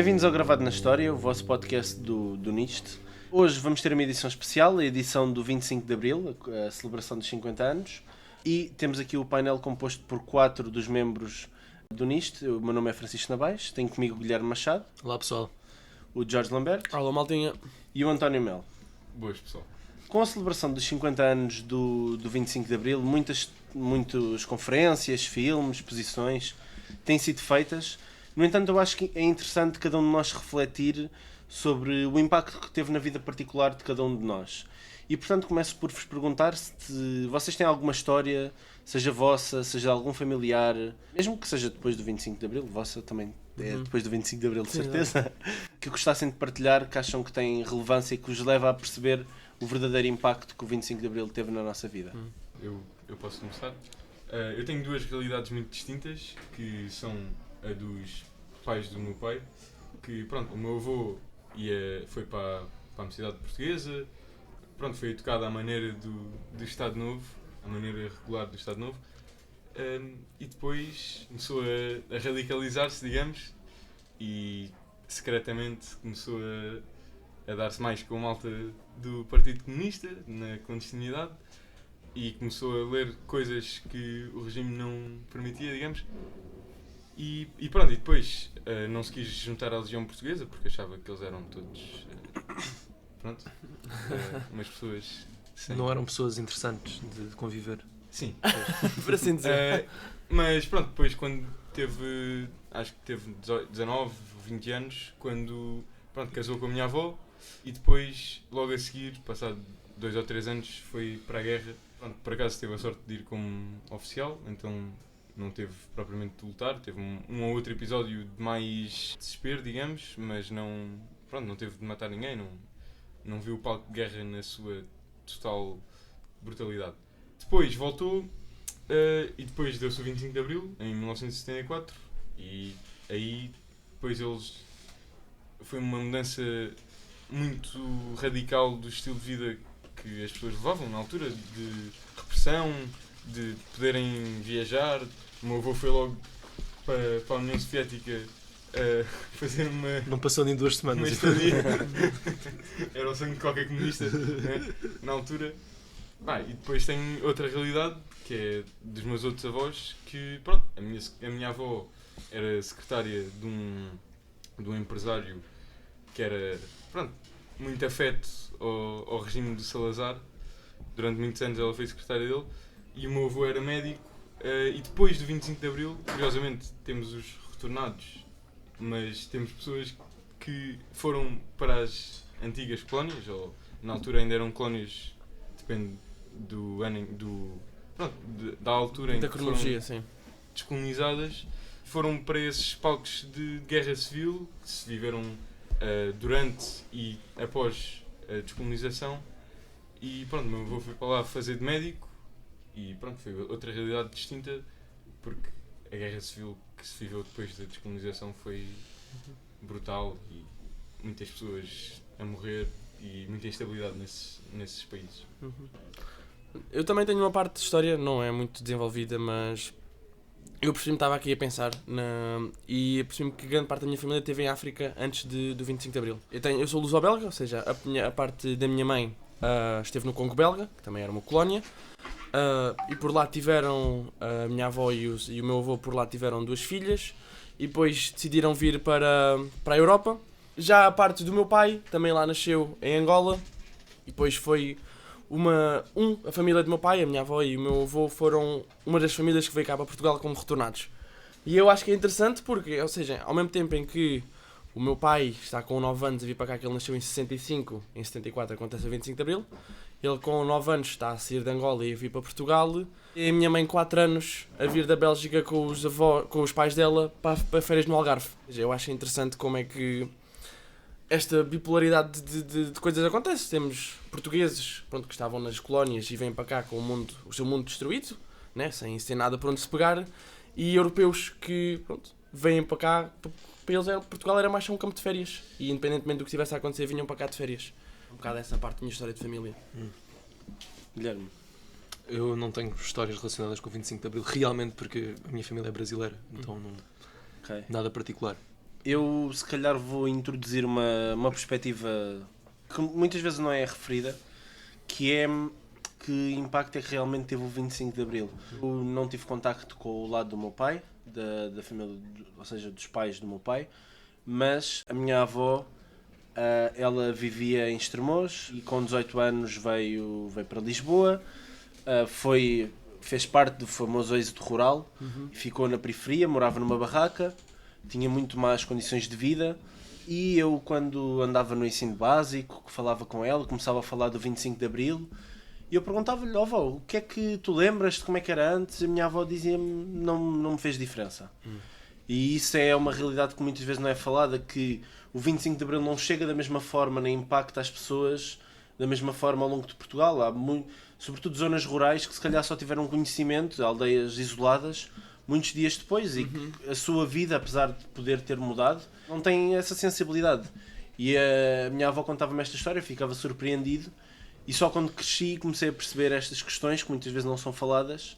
Bem-vindos ao Gravado na História, o vosso podcast do NIST. Hoje vamos ter uma edição especial, a edição do 25 de Abril, a celebração dos 50 anos. E temos aqui o painel composto por 4 dos membros do NIST. O meu nome é Francisco Nabais, tenho comigo o Guilherme Machado. Olá pessoal. O Jorge Lamberto. Olá maltinha. E o António Melo. Boas pessoal. Com a celebração dos 50 anos do 25 de Abril, muitas conferências, filmes, exposições têm sido feitas. No entanto, eu acho que é interessante cada um de nós refletir sobre o impacto que teve na vida particular de cada um de nós. E, portanto, começo por vos perguntar se vocês têm alguma história, seja vossa, seja de algum familiar, mesmo que seja depois do 25 de Abril, vossa também é depois do 25 de Abril, de certeza, que gostassem de partilhar, que acham que têm relevância e que os leva a perceber o verdadeiro impacto que o 25 de Abril teve na nossa vida. Eu posso começar. Eu tenho duas realidades muito distintas, que são a dos pais do meu pai, que pronto, o meu avô foi para a Universidade Portuguesa, pronto, foi educado à maneira do Estado Novo, à maneira regular do Estado Novo, e depois começou a radicalizar-se, digamos, e secretamente começou a dar-se mais com a malta do Partido Comunista, na clandestinidade, e começou a ler coisas que o regime não permitia, digamos. E pronto, e depois não se quis juntar à Legião Portuguesa porque achava que eles eram todos umas pessoas sem... Não eram pessoas interessantes de conviver. Sim. Por assim dizer. Mas pronto, depois quando acho que teve 19, 20 anos, quando casou com a minha avó, e depois logo a seguir, passado 2 ou 3 anos, foi para a guerra. Pronto, por acaso teve a sorte de ir como oficial, então não teve propriamente de lutar, teve um ou outro episódio de mais desespero, digamos, mas não teve de matar ninguém, não viu o palco de guerra na sua total brutalidade. Depois voltou, e depois deu-se o 25 de Abril, em 1974, e aí depois foi uma mudança muito radical do estilo de vida que as pessoas levavam na altura, de repressão, de poderem viajar. O meu avô foi logo para a União Soviética fazer uma... Não passou nem 2 semanas. Uma estadia. Era o sangue de qualquer comunista, né? Na altura. E depois tem outra realidade, que é dos meus outros avós, que pronto, a minha avó era secretária de um empresário que era muito afeto ao regime de Salazar. Durante muitos anos ela foi secretária dele, e o meu avô era médico. E depois do 25 de Abril, curiosamente, temos os retornados, mas temos pessoas que foram para as antigas colónias, ou na altura ainda eram colónias, depende do ano, da altura em da que cronologia, foram sim. descolonizadas, foram para esses palcos de guerra civil que se viveram durante e após a descolonização. E pronto, meu avô foi para lá fazer de médico, e pronto, foi outra realidade distinta, porque a guerra civil que se viveu depois da descolonização foi brutal, e muitas pessoas a morrer e muita instabilidade nesses países. Eu também tenho uma parte de história, não é muito desenvolvida, mas eu percebi-me, estava aqui a pensar e percebi-me que grande parte da minha família esteve em África antes do 25 de Abril. Eu sou luso-belga, ou seja, a parte da minha mãe esteve no Congo belga, que também era uma colónia, e por lá tiveram a minha avó e o meu avô, por lá tiveram 2 filhas, e depois decidiram vir para a Europa. Já a parte do meu pai também lá nasceu em Angola, e depois foi a família do meu pai, a minha avó e o meu avô foram uma das famílias que veio cá para Portugal como retornados. E eu acho que é interessante porque, ou seja, ao mesmo tempo em que o meu pai está com 9 anos a vir para cá, que ele nasceu em 65, em 74 acontece o 25 de Abril, ele com 9 anos está a sair de Angola e a vir para Portugal, e a minha mãe 4 anos a vir da Bélgica com os pais dela para férias no Algarve. Ou seja, eu acho interessante como é que esta bipolaridade de coisas acontece. Temos portugueses que estavam nas colónias e vêm para cá com o seu mundo destruído, né, sem nada por onde se pegar, e europeus que vêm para cá, para eles Portugal era mais um campo de férias, e independentemente do que estivesse a acontecer vinham para cá de férias. Um bocado essa parte da minha história de família. Guilherme. Eu não tenho histórias relacionadas com o 25 de Abril, realmente, porque a minha família é brasileira, então não, nada particular. Eu se calhar vou introduzir uma perspectiva que muitas vezes não é referida, que é que impacto é que realmente teve o 25 de Abril. Eu não tive contacto com o lado do meu pai, da família, ou seja, dos pais do meu pai, mas a minha avó, ela vivia em Estremoz e com 18 anos veio para Lisboa, fez parte do famoso êxodo rural, ficou na periferia, morava numa barraca, tinha muito más condições de vida. E eu, quando andava no ensino básico, que falava com ela, começava a falar do 25 de Abril, e eu perguntava-lhe: ó avó, o que é que tu lembras de como é que era antes? E a minha avó dizia-me: não me fez diferença. E isso é uma realidade que muitas vezes não é falada, que o 25 de Abril não chega da mesma forma, nem impacta as pessoas da mesma forma ao longo de Portugal. Há sobretudo zonas rurais que se calhar só tiveram conhecimento, aldeias isoladas, muitos dias depois, e que a sua vida, apesar de poder ter mudado, não tem essa sensibilidade. E a minha avó contava-me esta história, eu ficava surpreendido, e só quando cresci comecei a perceber estas questões, que muitas vezes não são faladas,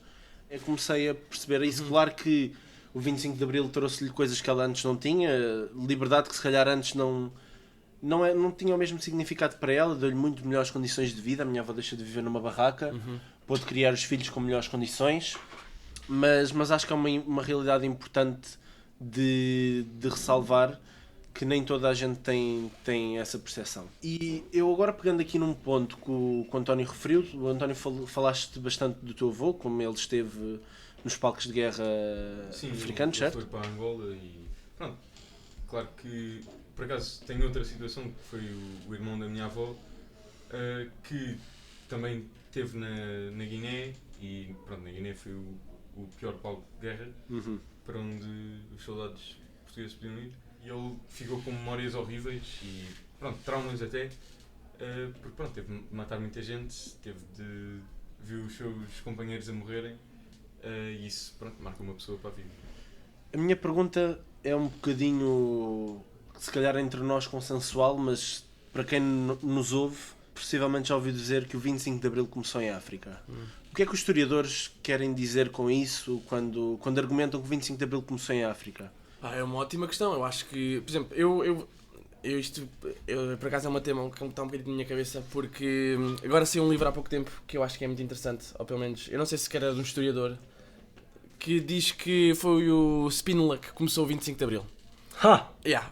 comecei a perceber isso. Claro que o 25 de Abril trouxe-lhe coisas que ela antes não tinha, liberdade que se calhar antes não tinha o mesmo significado para ela, deu-lhe muito melhores condições de vida. A minha avó deixou de viver numa barraca, pôde criar os filhos com melhores condições, mas acho que é uma realidade importante de ressalvar, que nem toda a gente tem essa percepção. E eu agora, pegando aqui num ponto que o António referiu, o António falaste bastante do teu avô, como ele esteve nos palcos de guerra africanos, certo? Foi para Angola e pronto. Claro que, por acaso, tem outra situação, que foi o irmão da minha avó, que também esteve na Guiné, e pronto, na Guiné foi o pior palco de guerra, para onde os soldados portugueses podiam ir. E ele ficou com memórias horríveis e, pronto, traumas até, porque pronto, teve de matar muita gente, teve de ver os seus companheiros a morrerem, e isso, pronto, marca uma pessoa para a vida. A minha pergunta é um bocadinho, se calhar entre nós, consensual, mas para quem nos ouve, possivelmente já ouviu dizer que o 25 de Abril começou em África. O que é que os historiadores querem dizer com isso quando argumentam que o 25 de Abril começou em África? É uma ótima questão. Eu acho que, por exemplo, eu por acaso é um tema que está um bocadinho na minha cabeça, porque agora saiu um livro há pouco tempo que eu acho que é muito interessante, ou pelo menos, eu não sei se sequer era de um historiador, que diz que foi o Spínola que começou o 25 de Abril.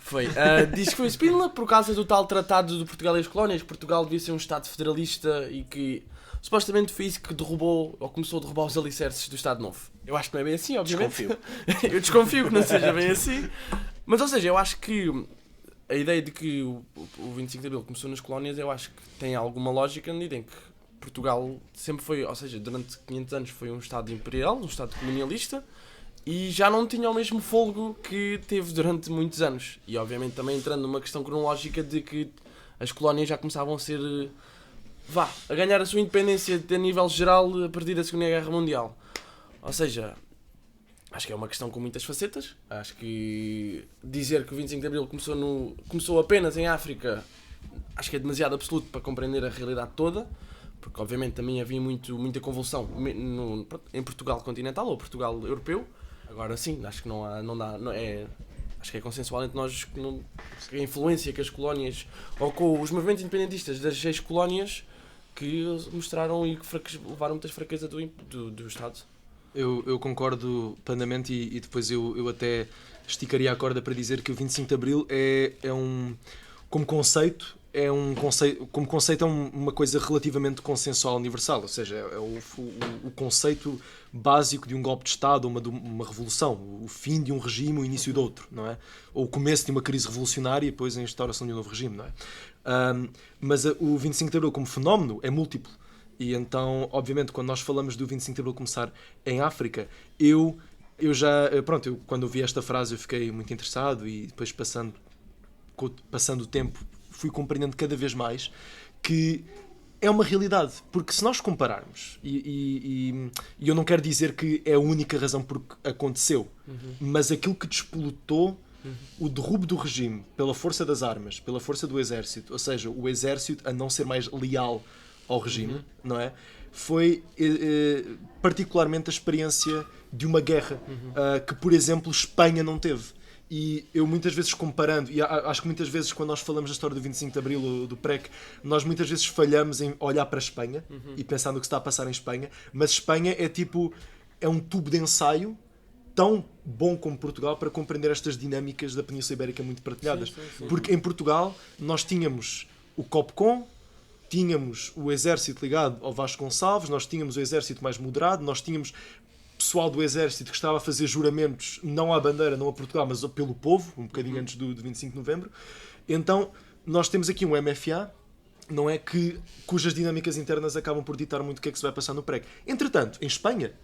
Foi. Diz que foi o Spínola por causa do tal tratado de Portugal e as colónias, que Portugal devia ser um Estado federalista e que supostamente foi isso que derrubou, ou começou a derrubar os alicerces do Estado Novo. Eu acho que não é bem assim, obviamente. Desconfio. Eu desconfio que não seja bem assim. Mas, ou seja, eu acho que a ideia de que o 25 de Abril começou nas colónias, eu acho que tem alguma lógica na medida em que Portugal sempre foi, ou seja, durante 500 anos foi um Estado imperial, um Estado colonialista, e já não tinha o mesmo fôlego que teve durante muitos anos. E, obviamente, também entrando numa questão cronológica de que as colónias já começavam a ser... a ganhar a sua independência a nível geral a partir da Segunda Guerra Mundial. Ou seja, acho que é uma questão com muitas facetas. Acho que dizer que o 25 de Abril começou apenas em África, acho que é demasiado absoluto para compreender a realidade toda, porque obviamente também havia muita convulsão em Portugal continental ou Portugal europeu. Agora sim, acho que acho que é consensual entre nós que a influência que as colónias, ou com os movimentos independentistas das 6 colónias, que mostraram e que levaram muitas fraquezas do Estado. Eu concordo plenamente e depois eu até esticaria a corda para dizer que o 25 de Abril como conceito é uma coisa relativamente consensual universal, ou seja, é o conceito básico de um golpe de Estado ou uma revolução, o fim de um regime, o início de outro, não é? Ou o começo de uma crise revolucionária e depois a instauração de um novo regime, não é? Mas o 25 de Abril como fenómeno é múltiplo. E então, obviamente, quando nós falamos do 25 de Abril começar em África, eu quando ouvi esta frase eu fiquei muito interessado e depois passando o tempo fui compreendendo cada vez mais que é uma realidade, porque se nós compararmos, e eu não quero dizer que é a única razão por que aconteceu, mas aquilo que despolutou o derrubo do regime pela força das armas, pela força do exército, ou seja, o exército a não ser mais leal ao regime, não é? Foi particularmente a experiência de uma guerra que, por exemplo, Espanha não teve. E eu muitas vezes comparando, e acho que muitas vezes quando nós falamos da história do 25 de Abril ou do PREC, nós muitas vezes falhamos em olhar para a Espanha e pensar no que está a passar em Espanha, mas Espanha é um tubo de ensaio tão bom como Portugal para compreender estas dinâmicas da Península Ibérica muito partilhadas. Sim. Porque em Portugal nós tínhamos o COPCOM, tínhamos o exército ligado ao Vasco Gonçalves, nós tínhamos o exército mais moderado, nós tínhamos pessoal do exército que estava a fazer juramentos não à bandeira, não a Portugal, mas pelo povo, um bocadinho antes do 25 de novembro. Então, nós temos aqui um MFA, não é, cujas dinâmicas internas acabam por ditar muito o que é que se vai passar no PREC. Entretanto, em Espanha,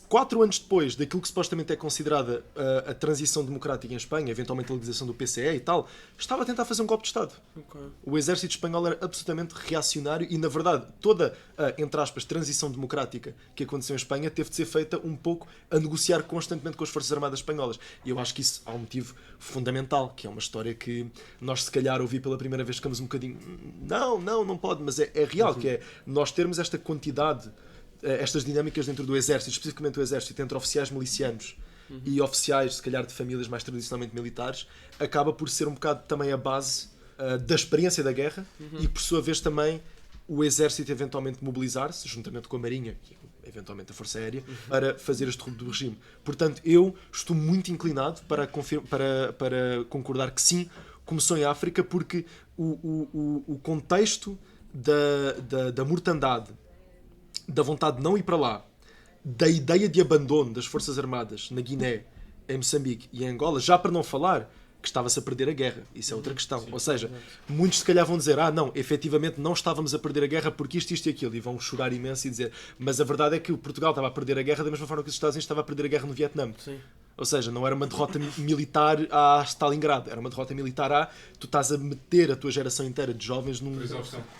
4 anos depois daquilo que supostamente é considerada a transição democrática em Espanha, eventualmente a legalização do PCE e tal, estava a tentar fazer um golpe de Estado. Okay. O exército espanhol era absolutamente reacionário e, na verdade, toda a, entre aspas, transição democrática que aconteceu em Espanha teve de ser feita um pouco a negociar constantemente com as Forças Armadas espanholas. E eu acho que isso há um motivo fundamental, que é uma história que nós, se calhar, ouvi pela primeira vez, ficamos um bocadinho... Não pode, mas é real, que é nós termos esta quantidade... estas dinâmicas dentro do exército, especificamente o exército, entre oficiais milicianos e oficiais, se calhar, de famílias mais tradicionalmente militares, acaba por ser um bocado também a base da experiência da guerra e, por sua vez, também o exército eventualmente mobilizar-se, juntamente com a Marinha e, eventualmente, a Força Aérea, para fazer este derrubo do regime. Portanto, eu estou muito inclinado para concordar que sim, começou em África, porque o contexto da mortandade, da vontade de não ir para lá, da ideia de abandono das Forças Armadas na Guiné, em Moçambique e em Angola, já para não falar que estava-se a perder a guerra. Isso é outra questão. Ou seja, muitos se calhar vão dizer não, efetivamente não estávamos a perder a guerra porque isto e aquilo, e vão chorar imenso e dizer, mas a verdade é que o Portugal estava a perder a guerra da mesma forma que os Estados Unidos estavam a perder a guerra no Vietnã. Sim. Ou seja, não era uma derrota militar a Stalingrado, era uma derrota militar a tu estás a meter a tua geração inteira de jovens num...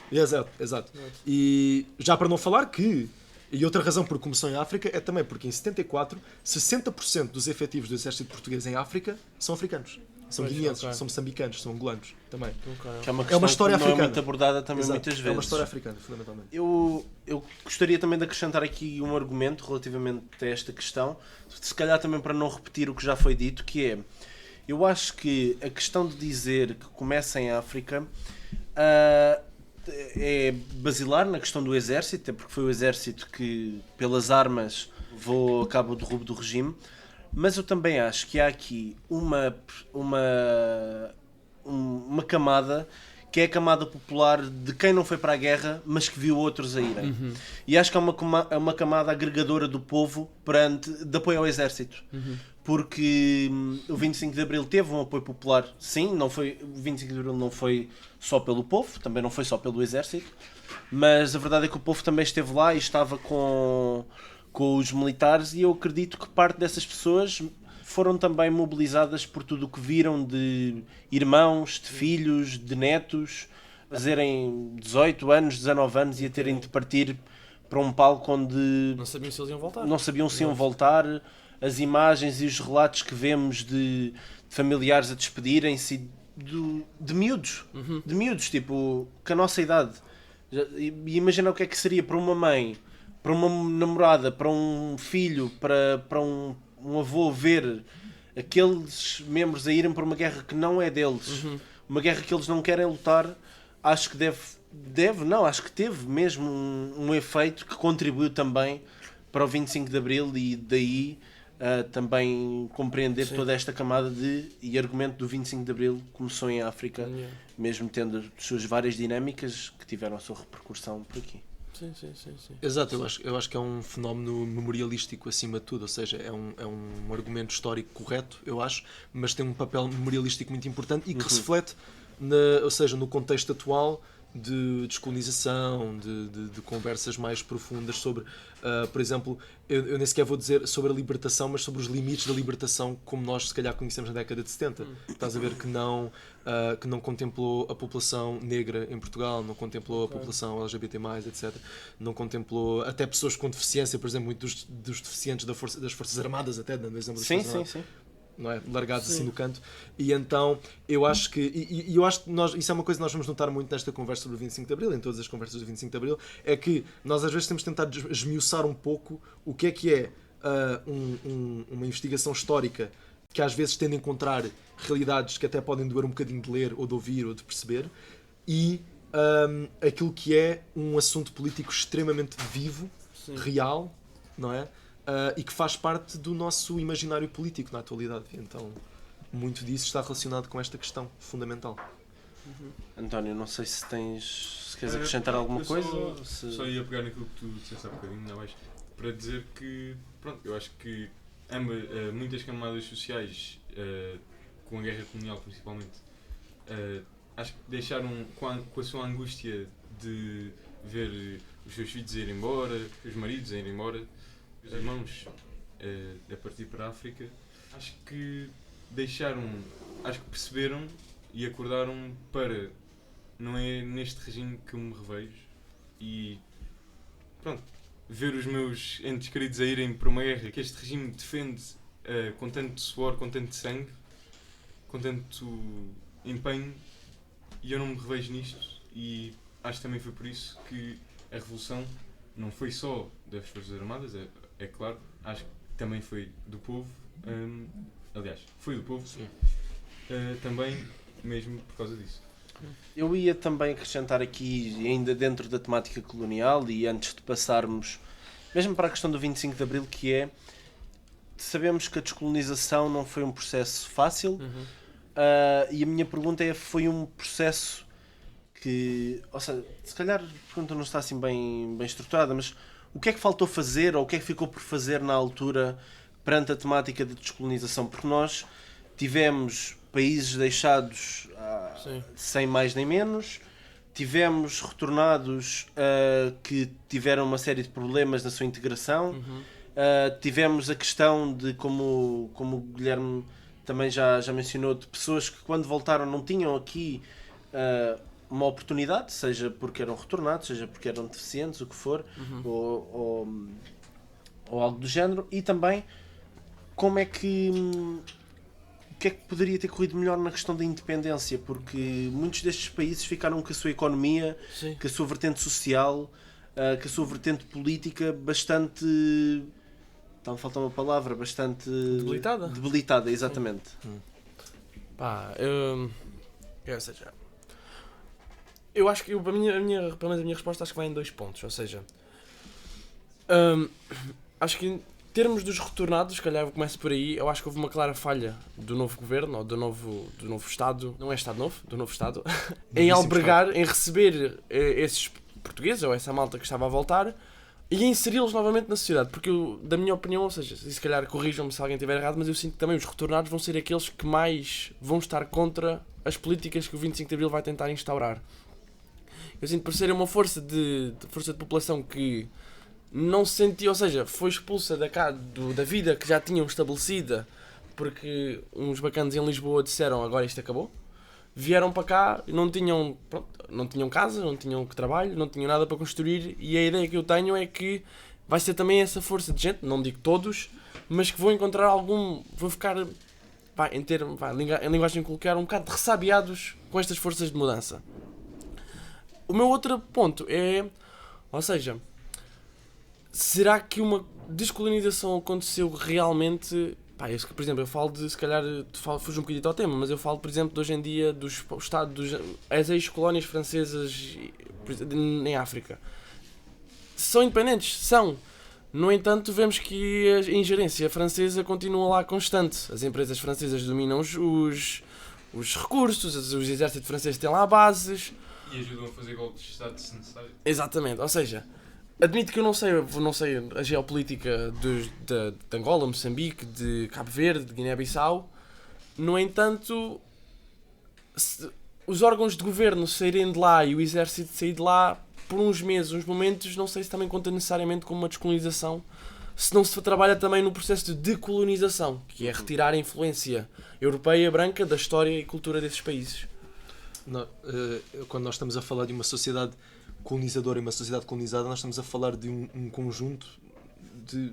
Exato. E já para não falar que, e outra razão por que começou em África é também porque em 74, 60% dos efetivos do exército português em África são africanos. São guineenses, são moçambicanos, são angolanos também. Que é uma história africana. Não é muito abordada também. Exato. Muitas vezes. É uma história africana, fundamentalmente. Eu gostaria também de acrescentar aqui um argumento relativamente a esta questão, se calhar também para não repetir o que já foi dito, que é, eu acho que a questão de dizer que começa em África é basilar na questão do exército, até porque foi o exército que, pelas armas, levou a cabo o derrubo do regime. Mas eu também acho que há aqui uma camada que é a camada popular de quem não foi para a guerra, mas que viu outros a irem. E acho que é uma camada agregadora do povo de apoio ao exército. Porque o 25 de Abril teve um apoio popular, sim, o 25 de Abril não foi só pelo povo, também não foi só pelo exército, mas a verdade é que o povo também esteve lá e estava com os militares, e eu acredito que parte dessas pessoas foram também mobilizadas por tudo o que viram de irmãos, de filhos, de netos, fazerem 18 anos, 19 anos e a terem de partir para um palco onde não sabiam se eles iam voltar. Não sabiam se iam voltar. As imagens e os relatos que vemos de familiares a despedirem-se de miúdos, tipo, com a nossa idade. E imagina o que é que seria para uma mãe, para uma namorada, para um filho, para um avô ver aqueles membros a irem para uma guerra que não é deles, uma guerra que eles não querem lutar. Acho que acho que teve mesmo um efeito que contribuiu também para o 25 de Abril, e daí também compreender toda esta camada e argumento do 25 de Abril começou em África, mesmo tendo as suas várias dinâmicas que tiveram a sua repercussão por aqui. Sim. Exato, eu acho que é um fenómeno memorialístico acima de tudo, ou seja, é um argumento histórico correto, eu acho, mas tem um papel memorialístico muito importante e que reflete, ou seja, no contexto atual de descolonização, de conversas mais profundas sobre, por exemplo, eu nem sequer vou dizer sobre a libertação, mas sobre os limites da libertação como nós se calhar conhecemos na década de 70. Estás a ver que não contemplou a população negra em Portugal, não contemplou a população LGBT+, etc. Não contemplou até pessoas com deficiência, por exemplo, muitos dos deficientes das Forças Armadas, até dando exemplo das Forças Armadas. Sim. Não é? Largados assim no canto. E então eu acho que eu acho que isso é uma coisa que nós vamos notar muito nesta conversa sobre o 25 de Abril, em todas as conversas do 25 de Abril, é que nós às vezes temos tentado esmiuçar um pouco o que é uma investigação histórica que às vezes tende a encontrar realidades que até podem doer um bocadinho de ler, ou de ouvir, ou de perceber, e aquilo que é um assunto político extremamente vivo, Sim. real, não é? E que faz parte do nosso imaginário político na atualidade. Então, muito disso está relacionado com esta questão fundamental. António, não sei se queres acrescentar alguma coisa. Só ia pegar naquilo que tu disseste há bocadinho, ainda mais, para dizer que, pronto, eu acho que muitas camadas sociais, com a guerra colonial principalmente, acho que deixaram com a sua angústia de ver os seus filhos irem embora, os maridos irem embora, os irmãos a partir para a África, acho que perceberam e acordaram para, não é neste regime que eu me revejo, e pronto, ver os meus entes queridos a irem para uma guerra que este regime defende com tanto suor, com tanto sangue, com tanto empenho, e eu não me revejo nisto. E acho que também foi por isso que a revolução não foi só das Forças Armadas, é claro, acho que também foi do povo, aliás, foi do povo, também mesmo por causa disso. Eu ia também acrescentar aqui, ainda dentro da temática colonial, e antes de passarmos mesmo para a questão do 25 de Abril, que é, sabemos que a descolonização não foi um processo fácil, e a minha pergunta é, foi um processo que, ou seja, se calhar a pergunta não está assim bem estruturada, mas o que é que faltou fazer, ou o que é que ficou por fazer na altura perante a temática de descolonização? Porque nós tivemos países deixados sem mais nem menos, tivemos retornados que tiveram uma série de problemas na sua integração, tivemos a questão de, como o Guilherme também já mencionou, de pessoas que quando voltaram não tinham aqui uma oportunidade, seja porque eram retornados, seja porque eram deficientes, o que for, ou algo do género, e também como é que... o que é que poderia ter corrido melhor na questão da independência, porque muitos destes países ficaram com a sua economia, Sim. com a sua vertente social, com a sua vertente política bastante... Está-me a faltar uma palavra, bastante... Debilitada, exatamente. Pá, ou seja, eu acho que pelo menos a minha resposta acho que vai em 2 pontos, ou seja, acho que em termos dos retornados, se calhar eu começo por aí, eu acho que houve uma clara falha do novo governo, ou do novo Estado, não é Estado novo, do novo Estado, em albergar, em receber esses portugueses, ou essa malta que estava a voltar, e inseri-los novamente na sociedade, porque eu, da minha opinião, ou seja, e se calhar corrijam-me se alguém estiver errado, mas eu sinto que também os retornados vão ser aqueles que mais vão estar contra as políticas que o 25 de Abril vai tentar instaurar. Eu sinto por serem uma força de população que não se sentia, ou seja, foi expulsa da vida que já tinham estabelecida, porque uns bacanos em Lisboa disseram agora isto acabou, vieram para cá, não tinham casa, não tinham trabalho, não tinham nada para construir, e a ideia que eu tenho é que vai ser também essa força de gente, não digo todos, mas que vão encontrar vão ficar, em linguagem coloquial, um bocado ressabiados com estas forças de mudança. O meu outro ponto é, ou seja, será que uma descolonização aconteceu realmente? Pá, por exemplo, eu falo de, se calhar, fujo um bocadinho ao tema, mas eu falo, por exemplo, de hoje em dia as ex-colónias francesas em África. São independentes? São. No entanto, vemos que a ingerência francesa continua lá constante. As empresas francesas dominam os recursos, os exércitos franceses têm lá bases. E ajudam a fazer golpes de Estado se necessário. Exatamente, ou seja, admito que eu não sei a geopolítica de Angola, Moçambique, de Cabo Verde, de Guiné-Bissau. No entanto, os órgãos de governo saírem de lá e o exército sair de lá por uns meses, uns momentos, não sei se também conta necessariamente como uma descolonização, se não se trabalha também no processo de decolonização, que é retirar a influência europeia branca da história e cultura desses países. Quando nós estamos a falar de uma sociedade colonizadora e uma sociedade colonizada, nós estamos a falar de um conjunto,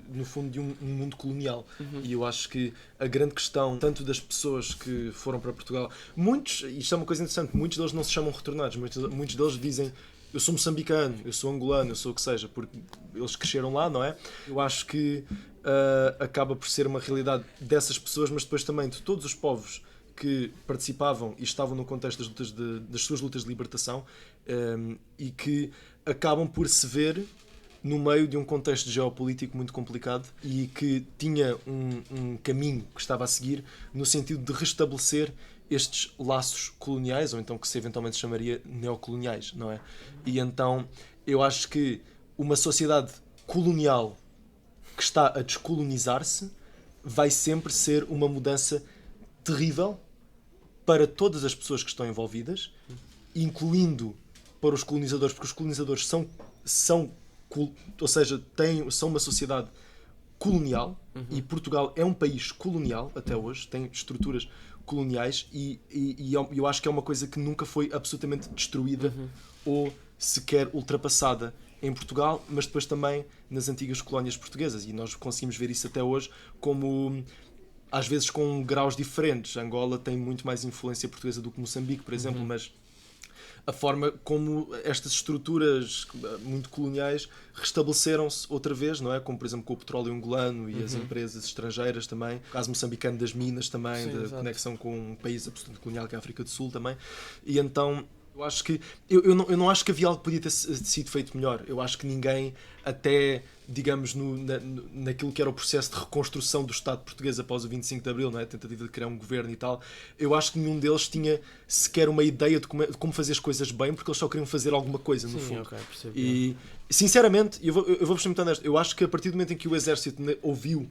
no fundo, de um mundo colonial. E eu acho que a grande questão, tanto das pessoas que foram para Portugal, isto é uma coisa interessante, muitos deles não se chamam retornados, muitos deles dizem eu sou moçambicano, eu sou angolano, eu sou o que seja, porque eles cresceram lá, não é? Eu acho que acaba por ser uma realidade dessas pessoas, mas depois também de todos os povos que participavam e estavam no contexto das suas lutas de libertação, e que acabam por se ver no meio de um contexto geopolítico muito complicado e que tinha um caminho que estava a seguir no sentido de restabelecer estes laços coloniais, ou então que se eventualmente chamaria neocoloniais, não é? E então eu acho que uma sociedade colonial que está a descolonizar-se vai sempre ser uma mudança terrível para todas as pessoas que estão envolvidas, incluindo para os colonizadores, porque os colonizadores são uma sociedade colonial, e Portugal é um país colonial até hoje, tem estruturas coloniais, e eu acho que é uma coisa que nunca foi absolutamente destruída ou sequer ultrapassada em Portugal, mas depois também nas antigas colónias portuguesas, e nós conseguimos ver isso até hoje, como às vezes com graus diferentes. Angola tem muito mais influência portuguesa do que Moçambique, por exemplo, mas a forma como estas estruturas muito coloniais restabeleceram-se outra vez, não é? Como, por exemplo, com o petróleo angolano e as empresas estrangeiras também, o caso moçambicano das minas também, Sim, da exato. conexão com um país absolutamente colonial que é a África do Sul também. E então eu acho que eu não acho que havia algo que podia ter sido feito melhor. Eu acho que ninguém, até digamos naquilo que era o processo de reconstrução do Estado português após o 25 de Abril, não é? A tentativa de criar um governo e tal, eu acho que nenhum deles tinha sequer uma ideia de como fazer as coisas bem, porque eles só queriam fazer alguma coisa, no fundo. Ok, percebo. E sinceramente, eu vou ser muito honesto, eu acho que a partir do momento em que o exército ouviu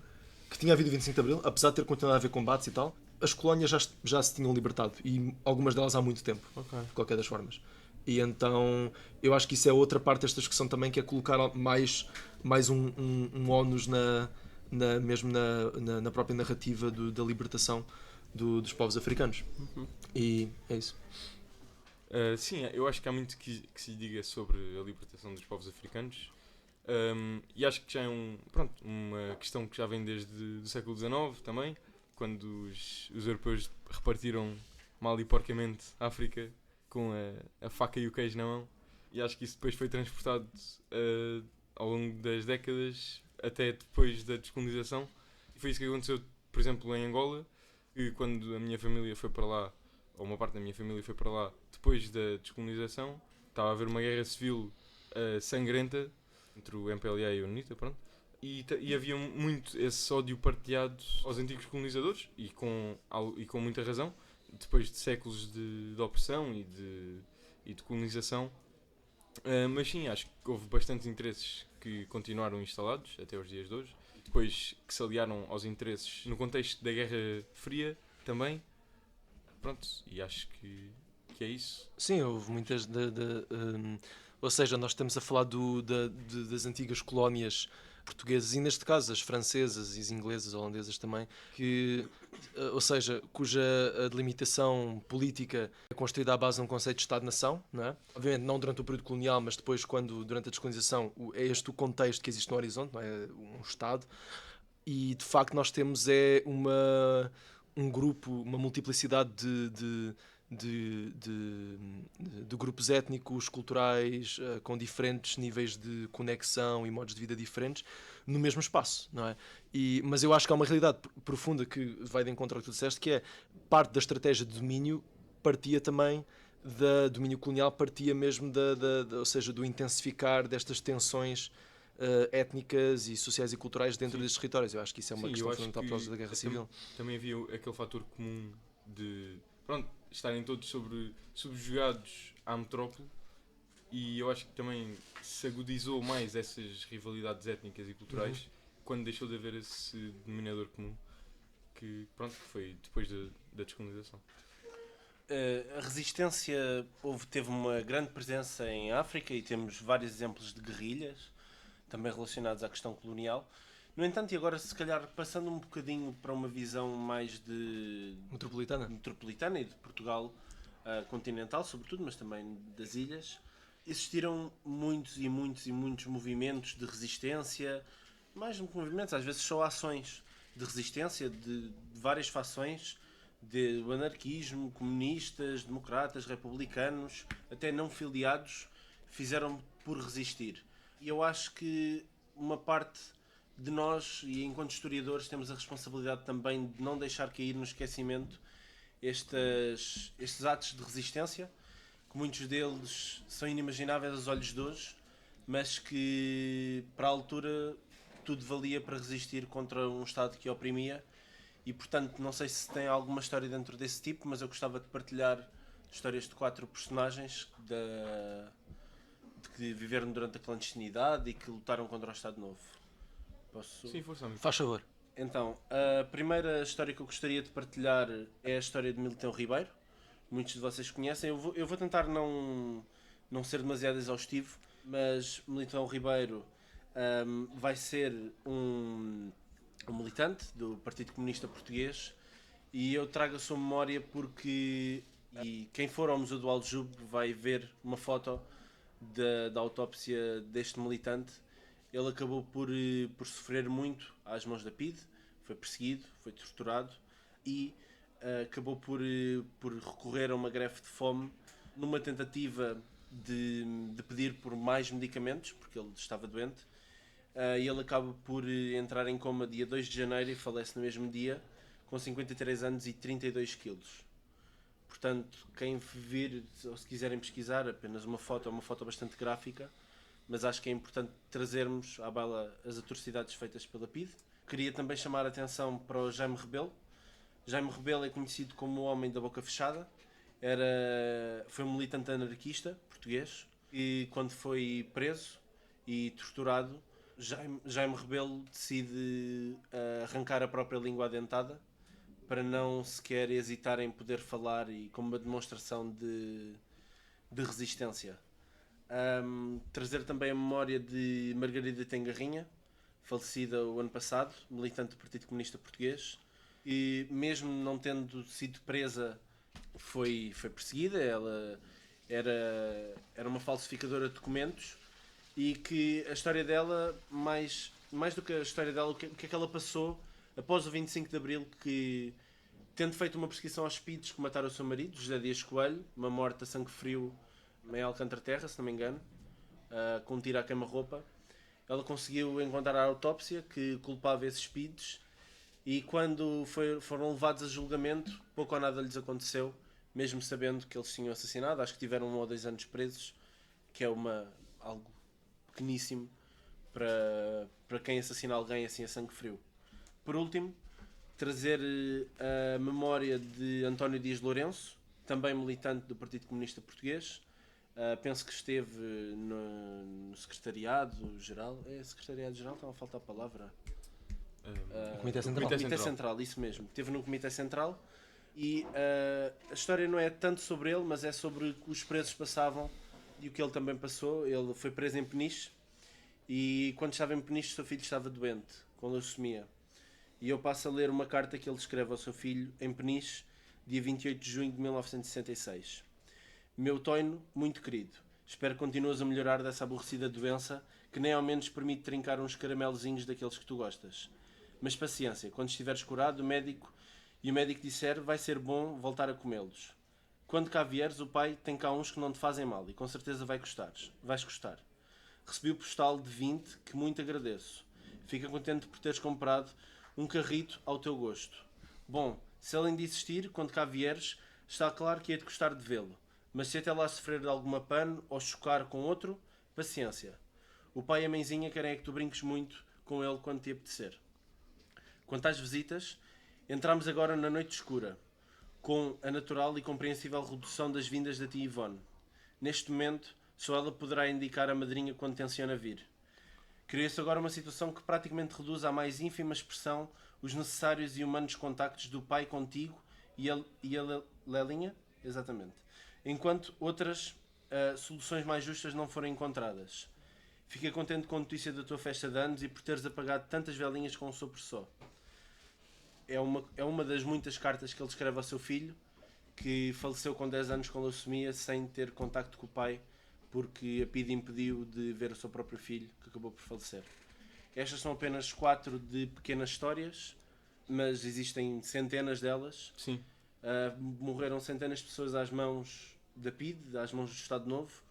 que tinha havido o 25 de Abril, apesar de ter continuado a haver combates e tal, as colónias já se tinham libertado, e algumas delas há muito tempo, de qualquer das formas. E então eu acho que isso é outra parte desta discussão também, que é colocar mais um ónus mesmo na própria narrativa da libertação dos povos africanos. E é isso. Sim, eu acho que há muito que se diga sobre a libertação dos povos africanos, e acho que já é uma questão que já vem desde o século XIX também, quando os europeus repartiram mal e porcamente a África com a faca e o queijo na mão, e acho que isso depois foi transportado ao longo das décadas até depois da descolonização, e foi isso que aconteceu, por exemplo, em Angola, que quando a minha família foi para lá, ou uma parte da minha família foi para lá depois da descolonização, estava a haver uma guerra civil sangrenta entre o MPLA e a UNITA, pronto, e havia muito esse ódio partilhado aos antigos colonizadores, e com muita razão, depois de séculos de opressão e de colonização. Mas sim, acho que houve bastantes interesses que continuaram instalados até os dias de hoje, depois que se aliaram aos interesses no contexto da Guerra Fria também. Pronto, e acho que é isso. Sim, houve muitas ou seja, nós estamos a falar das antigas colónias portuguesas, e neste caso as francesas e as inglesas, holandesas também, ou seja, cuja a delimitação política é construída à base de um conceito de Estado-nação, não é? Obviamente não durante o período colonial, mas depois, durante a descolonização, é este o contexto que existe no horizonte, não é? Um Estado, e de facto nós temos um grupo, uma multiplicidade de grupos étnicos, culturais, com diferentes níveis de conexão e modos de vida diferentes no mesmo espaço, não é? Mas eu acho que há uma realidade profunda que vai de encontro ao que tu disseste, que é parte da estratégia de domínio partia também domínio colonial, partia mesmo ou seja, do intensificar destas tensões étnicas e sociais e culturais dentro destes territórios. Eu acho que isso é uma questão fundamental por causa da Guerra Civil. Também havia aquele fator comum de estarem todos subjugados à metrópole, e eu acho que também se agudizou mais essas rivalidades étnicas e culturais quando deixou de haver esse denominador comum, que foi depois da descolonização. A resistência teve uma grande presença em África, e temos vários exemplos de guerrilhas também relacionados à questão colonial. No entanto, e agora se calhar passando um bocadinho para uma visão mais de metropolitana e de Portugal continental, sobretudo, mas também das ilhas, existiram muitos movimentos de resistência, mais do que movimentos, às vezes só ações de resistência de várias fações, do anarquismo, comunistas, democratas, republicanos, até não filiados, fizeram por resistir. E eu acho que uma parte de nós, e enquanto historiadores, temos a responsabilidade também de não deixar cair no esquecimento estes atos de resistência, que muitos deles são inimagináveis aos olhos de hoje, mas que para a altura tudo valia para resistir contra um Estado que oprimia. E portanto, não sei se tem alguma história dentro desse tipo, mas eu gostava de partilhar histórias de 4 personagens de que viveram durante a clandestinidade e que lutaram contra o Estado Novo. Posso? Sim, força, amigo. Faz favor. Então, a primeira história que eu gostaria de partilhar é a história de Militão Ribeiro. Muitos de vocês conhecem. Eu vou tentar não ser demasiado exaustivo, mas Militão Ribeiro vai ser um militante do Partido Comunista Português, e eu trago a sua memória porque quem for ao Museu do Aljube vai ver uma foto da autópsia deste militante. Ele acabou por sofrer muito às mãos da PIDE, foi perseguido, foi torturado e acabou por recorrer a uma greve de fome numa tentativa de pedir por mais medicamentos, porque ele estava doente. E ele acaba por entrar em coma dia 2 de janeiro e falece no mesmo dia, com 53 anos e 32 quilos. Portanto, quem vir, ou se quiserem pesquisar, apenas uma foto, é uma foto bastante gráfica, mas acho que é importante trazermos à baila as atrocidades feitas pela PIDE. Queria também chamar a atenção para o Jaime Rebelo. Jaime Rebelo é conhecido como o Homem da Boca Fechada. Foi um militante anarquista português e, quando foi preso e torturado, Jaime Rebelo decide arrancar a própria língua adentada para não sequer hesitar em poder falar, e como uma demonstração de resistência. Trazer também a memória de Margarida Tengarrinha, falecida o ano passado, militante do Partido Comunista Português, e mesmo não tendo sido presa, foi perseguida. Ela era uma falsificadora de documentos, e que a história dela, mais do que a história dela, o que é que ela passou após o 25 de Abril, que, tendo feito uma perseguição aos PIDs que mataram o seu marido, José Dias Coelho, uma morte a sangue frio em Alcântara Terra, se não me engano, com um tiro à queima-roupa, ela conseguiu encontrar a autópsia que culpava esses PIDs, e quando foram levados a julgamento, pouco ou nada lhes aconteceu, mesmo sabendo que eles tinham assassinado. Acho que tiveram 1 ou 2 anos presos, que é algo pequeníssimo para quem assassina alguém assim a sangue frio. Por último, trazer a memória de António Dias Lourenço, também militante do Partido Comunista Português. Penso que esteve no Secretariado-Geral. É Secretariado-Geral? Estava a faltar a palavra. Comitê Central. Comitê Central, isso mesmo. Esteve no Comitê Central, e a história não é tanto sobre ele, mas é sobre o que os presos passavam e o que ele também passou. Ele foi preso em Peniche, e quando estava em Peniche, o seu filho estava doente, com leucemia. E eu passo a ler uma carta que ele escreve ao seu filho em Peniche, dia 28 de junho de 1966. Meu Toino, muito querido, espero que continues a melhorar dessa aborrecida doença, que nem ao menos permite trincar uns caramelozinhos daqueles que tu gostas. Mas paciência, quando estiveres curado, o médico disser, vai ser bom voltar a comê-los. Quando cá vieres, o pai tem cá uns que não te fazem mal, e com certeza vais gostar. Recebi o postal de 20, que muito agradeço. Fica contente por teres comprado um carrito ao teu gosto. Bom, se ele ainda existir, quando cá vieres, está claro que hei de gostar de vê-lo. Mas se até lá sofrer de alguma pano ou chocar com outro, paciência. O pai e a mãezinha querem é que tu brinques muito com ele quando te apetecer. Quanto às visitas, entramos agora na noite escura, com a natural e compreensível redução das vindas da tia Ivone. Neste momento, só ela poderá indicar a madrinha quando tenciona vir. Cria-se agora uma situação que praticamente reduz à mais ínfima expressão os necessários e humanos contactos do pai contigo e a Lelinha, exatamente, enquanto outras soluções mais justas não forem encontradas. Fica contente com a notícia da tua festa de anos e por teres apagado tantas velinhas com um sopro só. É uma das muitas cartas que ele escreve ao seu filho, que faleceu com 10 anos com leucemia, sem ter contacto com o pai, porque a PIDE impediu de ver o seu próprio filho, que acabou por falecer. Estas são apenas 4 de pequenas histórias, mas existem centenas delas. Sim. Morreram centenas de pessoas às mãos da PIDE, às mãos do Estado Novo.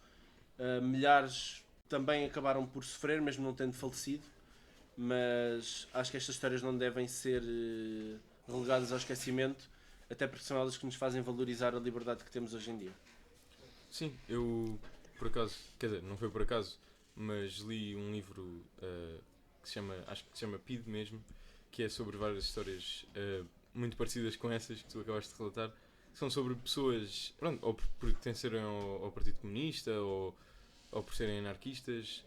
Milhares também acabaram por sofrer, mesmo não tendo falecido. mas acho que estas histórias não devem ser relegadas ao esquecimento, até porque são elas que nos fazem valorizar a liberdade que temos hoje em dia. Sim, eu por acaso, quer dizer, não foi por acaso, mas li um livro que se chama, acho que se chama PID mesmo, que é sobre várias histórias muito parecidas com essas que tu acabaste de relatar. São sobre pessoas, pronto, ou por pertencerem ao Partido Comunista, ou por serem anarquistas.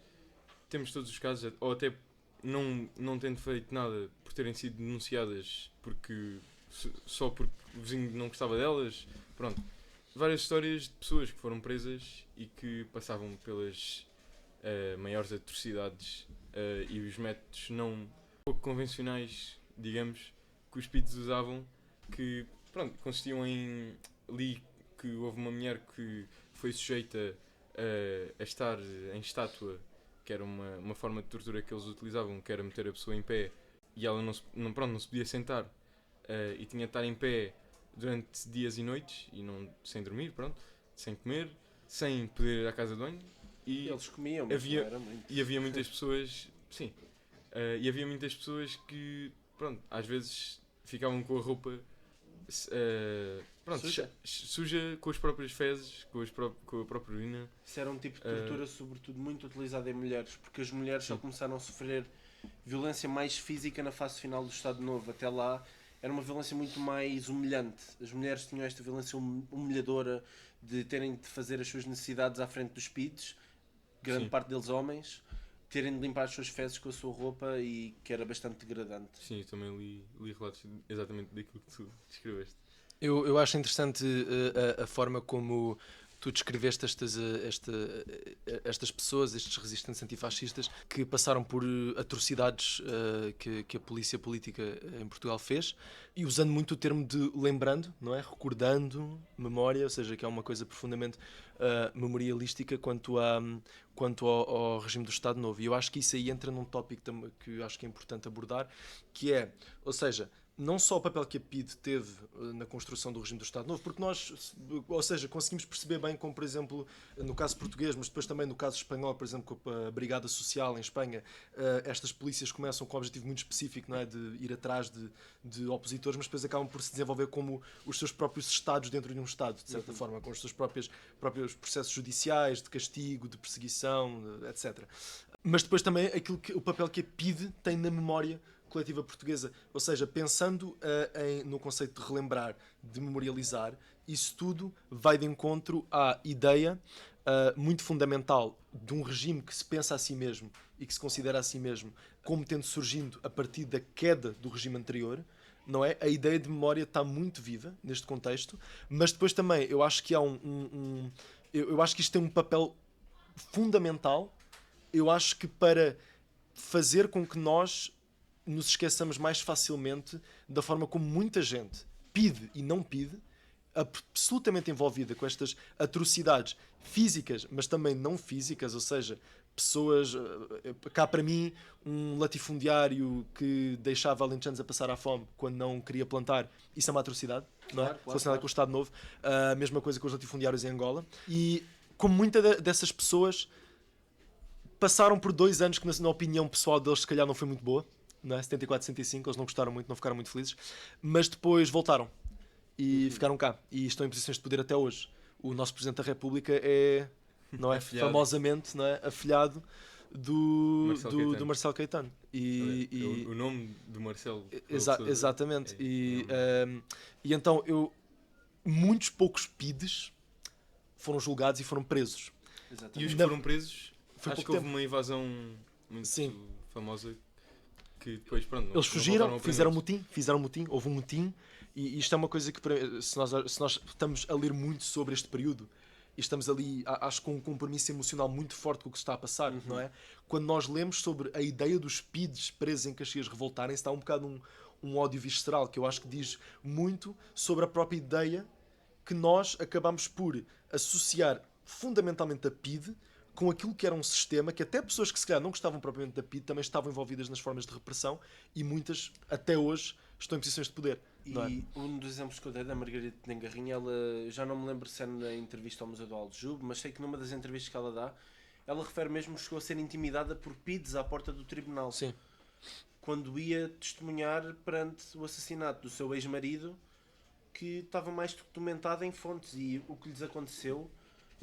Temos todos os casos, ou até não tendo feito nada, por terem sido denunciadas só porque o vizinho não gostava delas. Pronto, várias histórias de pessoas que foram presas e que passavam pelas maiores atrocidades e os métodos não pouco convencionais, digamos, que os PIDs usavam, que pronto, consistiam em... Li que houve uma mulher que foi sujeita a estar em estátua, que era uma forma de tortura que eles utilizavam, que era meter a pessoa em pé e ela não se podia sentar e tinha de estar em pé durante dias e noites e sem dormir, pronto, sem comer, sem poder ir à casa de banho. E eles comiam, mas não era muito. E havia muitas pessoas, sim, e havia muitas pessoas que, pronto, às vezes ficavam com a roupa suja com as próprias fezes, com a própria urina. Isso era um tipo de tortura, sobretudo muito utilizado em mulheres, porque as mulheres só começaram a sofrer violência mais física na fase final do Estado Novo. Até lá era uma violência muito mais humilhante. As mulheres tinham esta violência humilhadora de terem de fazer as suas necessidades à frente dos PIDs, grande parte deles homens, terem de limpar as suas fezes com a sua roupa, e que era bastante degradante. Sim, eu também li relatos exatamente daquilo que tu descreveste. Eu acho interessante a forma como tu descreveste estas pessoas, estes resistentes antifascistas, que passaram por atrocidades que a polícia política em Portugal fez, e usando muito o termo de lembrando, não é? Recordando, memória, ou seja, que é uma coisa profundamente memorialística quanto ao regime do Estado Novo. E eu acho que isso aí entra num tópico que eu acho que é importante abordar, que é, ou seja, não só o papel que a PIDE teve na construção do regime do Estado Novo, porque nós, ou seja, conseguimos perceber bem como, por exemplo, no caso português, mas depois também no caso espanhol, por exemplo, com a Brigada Social em Espanha, estas polícias começam com um objetivo muito específico, não é, de ir atrás de opositores, mas depois acabam por se desenvolver como os seus próprios estados dentro de um Estado, de certa forma, com os seus próprios processos judiciais, de castigo, de perseguição, etc. Mas depois também o papel que a PIDE tem na memória coletiva portuguesa, ou seja, pensando no conceito de relembrar, de memorializar, isso tudo vai de encontro à ideia muito fundamental de um regime que se pensa a si mesmo e que se considera a si mesmo como tendo surgindo a partir da queda do regime anterior, não é? A ideia de memória está muito viva neste contexto, mas depois também eu acho que há eu acho que isto tem um papel fundamental, eu acho que para fazer com que nós nos esqueçamos mais facilmente da forma como muita gente pide e não pide, absolutamente envolvida com estas atrocidades físicas, mas também não físicas, ou seja, pessoas, cá para mim, um latifundiário que deixava alentejanos a passar à fome quando não queria plantar, isso é uma atrocidade, não é? Relacionada com o Estado Novo. A mesma coisa com os latifundiários em Angola. E como muitas dessas pessoas passaram por 2 anos que, na opinião pessoal deles, se calhar não foi muito boa, não é? 74, 75, eles não gostaram muito, não ficaram muito felizes, mas depois voltaram e ficaram cá e estão em posições de poder até hoje. O nosso Presidente da República é, não é, famosamente, não é, afilhado do Marcelo Caetano. O nome do Marcelo. Exatamente. E então muitos poucos PIDs foram julgados e foram presos. Exatamente. E os que foram presos, acho que houve tempo. uma invasão muito famosa. Que depois, pronto, eles fugiram, fizeram motim, houve um motim, e isto é uma coisa que, se nós estamos a ler muito sobre este período, e estamos ali, acho, com um compromisso emocional muito forte com o que se está a passar, não é? Quando nós lemos sobre a ideia dos PIDs presos em Caxias revoltarem-se, está um bocado um ódio visceral, que eu acho que diz muito sobre a própria ideia que nós acabamos por associar fundamentalmente a PIDE com aquilo que era um sistema que até pessoas que se calhar não gostavam propriamente da PIDE também estavam envolvidas nas formas de repressão, e muitas, até hoje, estão em posições de poder. E um dos exemplos que eu dei da Margarida de Nengarrinha, ela, já não me lembro se é na entrevista ao Museu do Aljube, mas sei que numa das entrevistas que ela dá, ela refere mesmo que chegou a ser intimidada por PIDs à porta do tribunal. Sim. quando ia testemunhar perante o assassinato do seu ex-marido, que estava mais documentado em fontes, e o que lhes aconteceu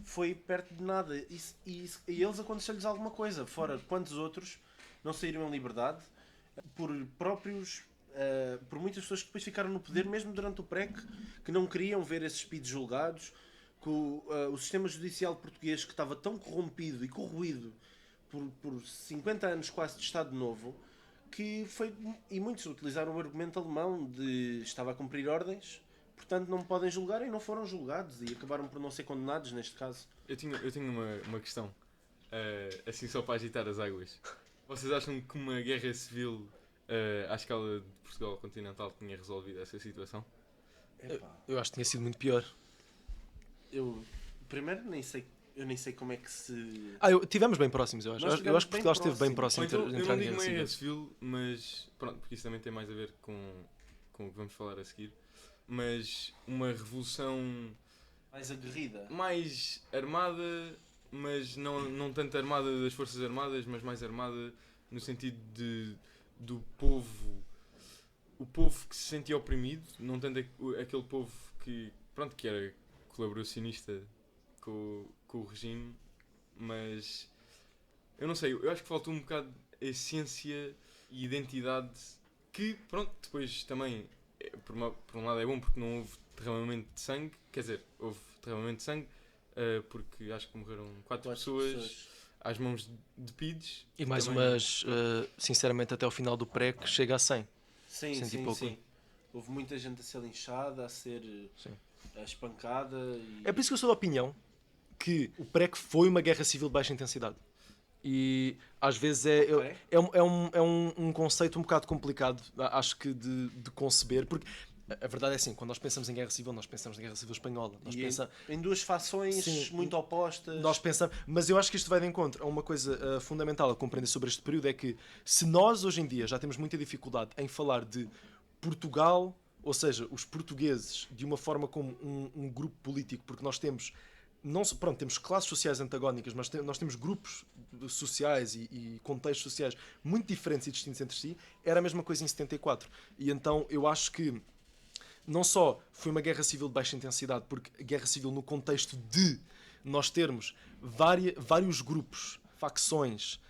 foi perto de nada. E eles aconteceu-lhes alguma coisa, fora quantos outros não saíram em liberdade por próprios... por muitas pessoas que depois ficaram no poder, mesmo durante o PREC, que não queriam ver esses PIDs julgados, que o sistema judicial português, que estava tão corrompido e corroído por 50 anos quase de Estado Novo, que foi, e muitos utilizaram o argumento alemão de estava a cumprir ordens, portanto não podem julgar, e não foram julgados e acabaram por não ser condenados neste caso. Eu tenho uma questão, assim só para agitar as águas. Vocês acham que uma guerra civil à escala de Portugal continental tinha resolvido essa situação? Eu acho que tinha sido muito pior. Eu primeiro eu nem sei como é que se... Tivemos bem próximos, eu acho. Eu acho que Portugal esteve bem próximo de Então, eu entrar não em digo guerra uma guerra civil. civil, mas pronto, porque isso também tem mais a ver com o que vamos falar a seguir. Mas uma revolução mais aguerrida. mais armada, mas não tanto armada das Forças Armadas, mas mais armada no sentido do povo, o povo que se sentia oprimido, não tanto aquele povo que era colaboracionista com o regime, mas eu não sei, eu acho que faltou um bocado a essência e identidade que, pronto, depois também, por um lado é bom porque não houve derramamento de sangue, quer dizer, houve derramamento de sangue porque acho que morreram 4 pessoas às mãos de PIDs. E mais também... umas, sinceramente, até ao final do pré, que chega a 100. Sim. Houve muita gente a ser linchada, a ser espancada. É por isso que eu sou da opinião que o PREC foi uma guerra civil de baixa intensidade. E às vezes é um conceito um bocado complicado, acho que de conceber, porque a verdade é assim, quando nós pensamos em guerra civil, nós pensamos na guerra civil espanhola. Em duas fações muito opostas. Nós pensamos, mas eu acho que isto vai de encontro a uma coisa fundamental a compreender sobre este período, é que se nós hoje em dia já temos muita dificuldade em falar de Portugal, ou seja, os portugueses, de uma forma como um grupo político, porque nós temos temos classes sociais antagónicas, mas nós temos grupos sociais e contextos sociais muito diferentes e distintos entre si. Era a mesma coisa em 74. E então eu acho que não só foi uma guerra civil de baixa intensidade, porque guerra civil no contexto de nós termos vários grupos, facções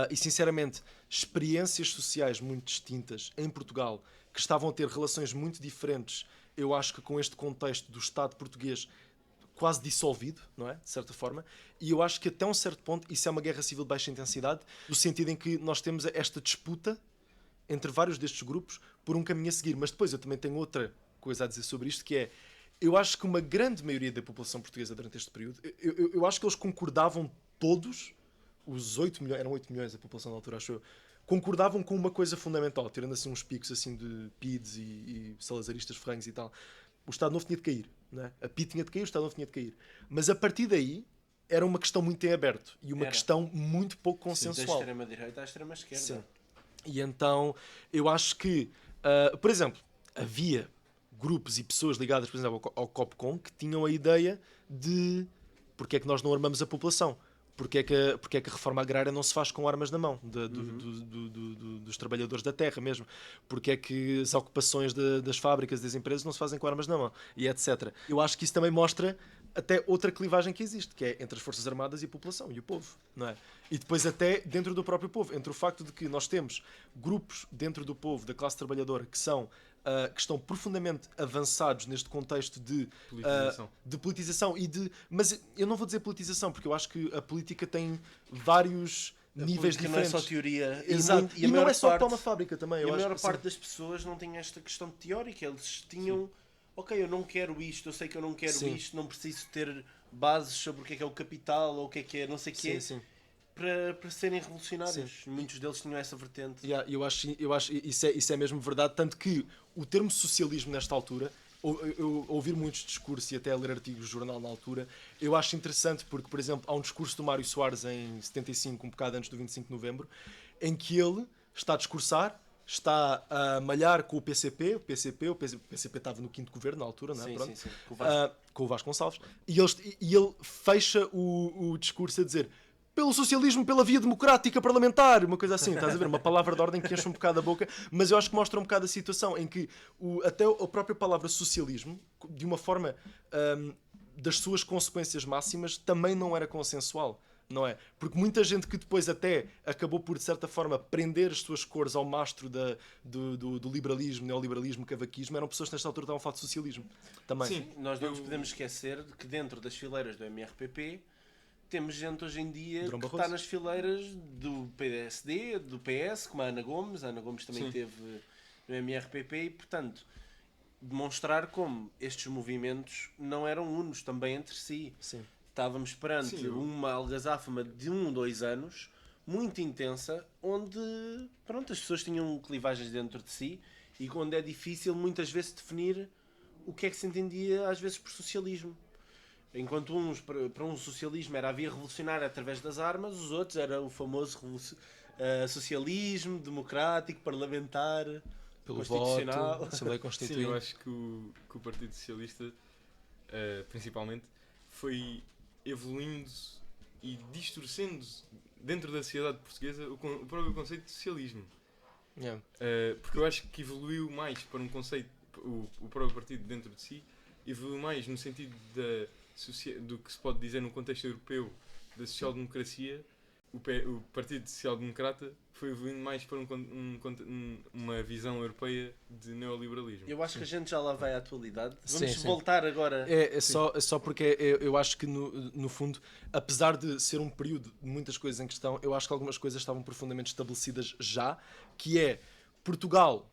e, sinceramente, experiências sociais muito distintas em Portugal, que estavam a ter relações muito diferentes, eu acho que com este contexto do Estado português quase dissolvido, não é? De certa forma. E eu acho que até um certo ponto isso é uma guerra civil de baixa intensidade, no sentido em que nós temos esta disputa entre vários destes grupos por um caminho a seguir. Mas depois eu também tenho outra coisa a dizer sobre isto, que é, eu acho que uma grande maioria da população portuguesa durante este período, eu acho que eles concordavam todos, os 8 milhões, eram 8 milhões a população da altura, acho eu, concordavam com uma coisa fundamental, tirando assim uns picos assim de PIDs e salazaristas ferranhos e tal. O Estado Novo tinha de cair, não é? A PID tinha de cair, o Estado Novo tinha de cair. Mas a partir daí era uma questão muito em aberto e uma questão muito pouco consensual. Da extrema-direita à extrema-esquerda. Sim. E então eu acho que, por exemplo, havia grupos e pessoas ligadas, por exemplo, ao COPCOM, que tinham a ideia de porque é que nós não armamos a população. Porque é que a reforma agrária não se faz com armas na mão dos trabalhadores da terra mesmo? Porque é que as ocupações das fábricas, das empresas não se fazem com armas na mão? E etc. Eu acho que isso também mostra até outra clivagem que existe, que é entre as Forças Armadas e a população, e o povo, não é? E depois até dentro do próprio povo, entre o facto de que nós temos grupos dentro do povo, da classe trabalhadora, que estão profundamente avançados neste contexto de politização mas eu não vou dizer politização, porque eu acho que a política tem vários níveis diferentes. Não é só teoria. Exato. E não é só para uma fábrica também. E a maior parte das pessoas não tinha esta questão teórica. Eles tinham... Ok, eu não quero isto, eu sei que eu não quero isto, não preciso ter bases sobre o que é o capital ou o que é não sei o quê. Para serem revolucionários. Sim. Muitos deles tinham essa vertente. Eu acho isso é mesmo verdade, tanto que o termo socialismo nesta altura, eu ouvir muitos discursos e até ler artigos de jornal na altura, eu acho interessante porque, por exemplo, há um discurso do Mário Soares em 75, um bocado antes do 25 de novembro, em que ele está a discursar, está a malhar com o PCP estava no quinto governo na altura, não é? Sim. Com o Vasco Gonçalves, e ele fecha o discurso a dizer: pelo socialismo, pela via democrática parlamentar, uma coisa assim, estás a ver? Uma palavra de ordem que enche um bocado a boca, mas eu acho que mostra um bocado a situação em que até a própria palavra socialismo, de uma forma das suas consequências máximas, também não era consensual. Não é? Porque muita gente que depois até acabou por, de certa forma, prender as suas cores ao mastro do liberalismo, neoliberalismo, cavaquismo, eram pessoas que nesta altura estavam a falar de socialismo. Também. Sim, nós não nos podemos esquecer de que dentro das fileiras do MRPP temos gente hoje em dia Durão que Barroso. está nas fileiras do PSD, do PS, como a Ana Gomes. A Ana Gomes também Sim. teve no MRPP e, portanto, demonstrar como estes movimentos não eram unos também entre si. Sim. Estávamos perante Sim, uma algazafama de 2 anos muito intensa, onde pronto, as pessoas tinham clivagens dentro de si e onde é difícil muitas vezes definir o que é que se entendia às vezes por socialismo. Enquanto uns, para um socialismo era a via revolucionária através das armas, os outros era o famoso socialismo democrático, parlamentar, Pelo voto, constitucional. Assembleia Sim, Constituinte. eu acho que o Partido Socialista, principalmente, foi evoluindo e distorcendo dentro da sociedade portuguesa o próprio conceito de socialismo. Yeah. Porque eu acho que evoluiu mais para um conceito, o próprio partido dentro de si, evoluiu mais no sentido do que se pode dizer no contexto europeu da social-democracia. O Partido Social-Democrata foi evoluindo mais para uma visão europeia de neoliberalismo. Eu acho que a gente já lá vai à atualidade. Sim, Vamos sim. voltar agora. É só porque eu acho que, no fundo, apesar de ser um período de muitas coisas em questão, eu acho que algumas coisas estavam profundamente estabelecidas já, que é Portugal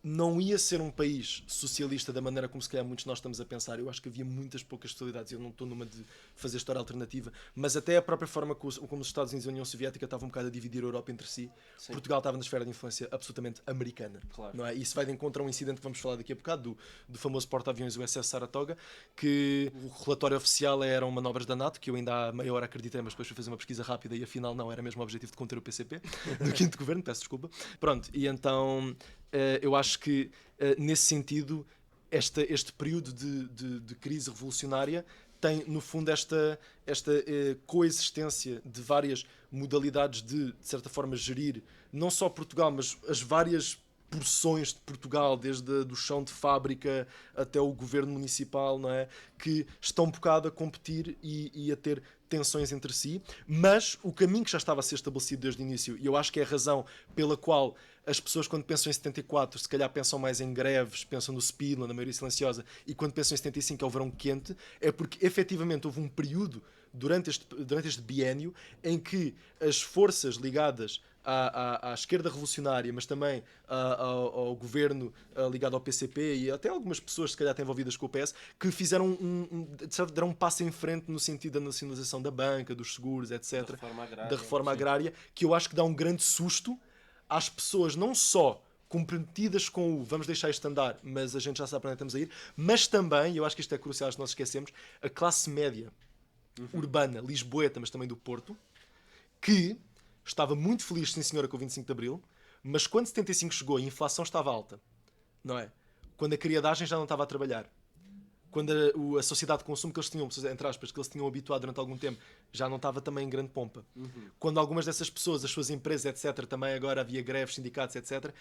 não ia ser um país socialista da maneira como se calhar muitos de nós estamos a pensar. Eu acho que havia muitas poucas possibilidades. Eu não estou numa de fazer história alternativa, mas até a própria forma como os Estados Unidos e a União Soviética estavam um bocado a dividir a Europa entre si. Sim. Portugal estava na esfera de influência absolutamente americana. Claro. Não é? E isso vai de encontro a um incidente que vamos falar daqui a bocado, do famoso porta-aviões USS Saratoga, que o relatório oficial eram manobras da NATO, que eu ainda há meia hora acreditei, mas depois fui fazer uma pesquisa rápida e afinal não, era mesmo o objetivo de conter o PCP, do quinto governo, peço desculpa. Pronto, e então eu acho que nesse sentido este período de crise revolucionária tem no fundo esta coexistência de várias modalidades de certa forma gerir não só Portugal, mas as várias porções de Portugal, desde do chão de fábrica até o governo municipal, não é? Que estão um bocado a competir e a ter tensões entre si, mas o caminho que já estava a ser estabelecido desde o início, e eu acho que é a razão pela qual as pessoas quando pensam em 74 se calhar pensam mais em greves, pensam no Speedland, na maioria silenciosa, e quando pensam em 75 é o verão quente, é porque efetivamente houve um período durante este biénio em que as forças ligadas à esquerda revolucionária, mas também ao governo ligado ao PCP e até algumas pessoas se calhar até envolvidas com o PS, que fizeram deram um passo em frente no sentido da nacionalização da banca, dos seguros, etc. Da reforma agrária, que eu acho que dá um grande susto às pessoas, não só comprometidas com o vamos deixar isto andar, mas a gente já sabe para onde estamos a ir, mas também, e eu acho que isto é crucial, acho que nós esquecemos, a classe média urbana, lisboeta, mas também do Porto, que estava muito feliz, sim senhora, com o 25 de Abril, mas quando 75 chegou a inflação estava alta, não é? Quando a criadagem já não estava a trabalhar, quando a sociedade de consumo que eles tinham, entre aspas, que eles tinham habituado durante algum tempo, já não estava também em grande pompa. Quando algumas dessas pessoas, as suas empresas, etc., também agora havia greves, sindicatos, etc.,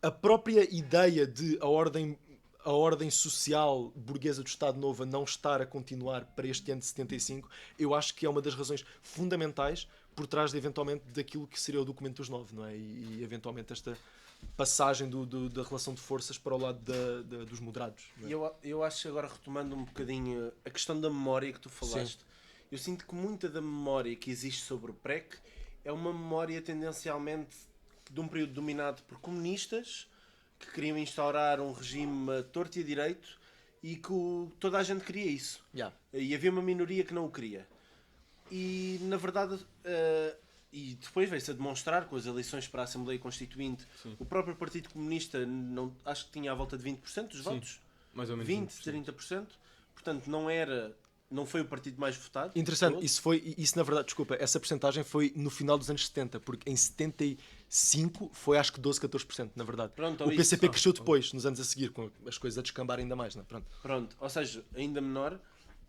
a própria ideia de a ordem social burguesa do Estado Novo a não estar a continuar para este ano de 75, eu acho que é uma das razões fundamentais por trás de, eventualmente, daquilo que seria o documento dos 9, não é? E eventualmente esta passagem da relação de forças para o lado dos moderados. Não é? Eu acho, agora retomando um bocadinho a questão da memória que tu falaste, eu sinto que muita da memória que existe sobre o PREC é uma memória tendencialmente de um período dominado por comunistas que queriam instaurar um regime a torto e a direito e que toda a gente queria isso. Yeah. E havia uma minoria que não o queria. E, na verdade, e depois veio-se a demonstrar com as eleições para a Assembleia Constituinte, o próprio Partido Comunista acho que tinha à volta de 20% dos votos. Mais ou menos 20, 30%. Portanto, não foi o partido mais votado. Interessante, isso na verdade, desculpa, essa percentagem foi no final dos anos 70, porque em 75 foi acho que 12, 14%, na verdade. Pronto, o PCP cresceu depois, nos anos a seguir, com as coisas a descambar ainda mais, não é? Pronto. Ou seja, ainda menor.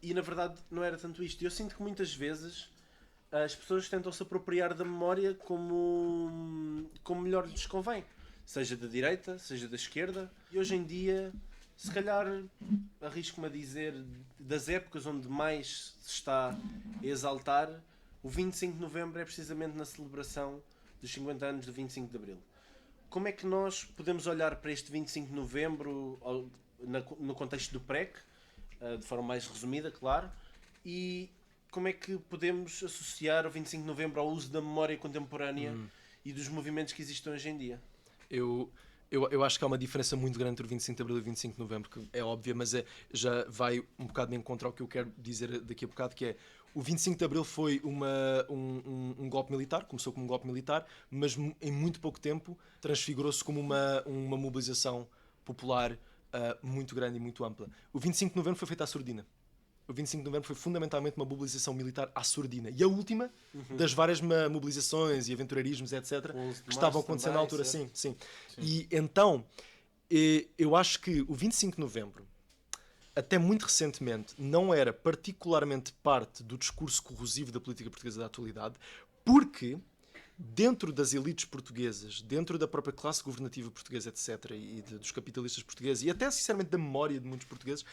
E na verdade não era tanto isto. Eu sinto que muitas vezes as pessoas tentam se apropriar da memória como melhor lhes convém, seja da direita, seja da esquerda, e hoje em dia, se calhar, arrisco-me a dizer, das épocas onde mais se está a exaltar, o 25 de novembro é precisamente na celebração dos 50 anos do 25 de abril. Como é que nós podemos olhar para este 25 de novembro no contexto do PREC, de forma mais resumida, claro, e como é que podemos associar o 25 de novembro ao uso da memória contemporânea e dos movimentos que existem hoje em dia? Eu acho que há uma diferença muito grande entre o 25 de Abril e o 25 de Novembro, que é óbvia, mas já vai um bocado de encontro ao que eu quero dizer daqui a bocado, que é o 25 de Abril foi um golpe militar, começou como um golpe militar, mas em muito pouco tempo transfigurou-se como uma mobilização popular muito grande e muito ampla. O 25 de Novembro foi feito à surdina. O 25 de Novembro foi fundamentalmente uma mobilização militar à surdina. E a última das várias mobilizações e aventureirismos, etc., que estavam acontecendo na altura. Sim. E então, eu acho que o 25 de Novembro, até muito recentemente, não era particularmente parte do discurso corrosivo da política portuguesa da atualidade, porque dentro das elites portuguesas, dentro da própria classe governativa portuguesa, etc., e dos capitalistas portugueses, e até, sinceramente, da memória de muitos portugueses,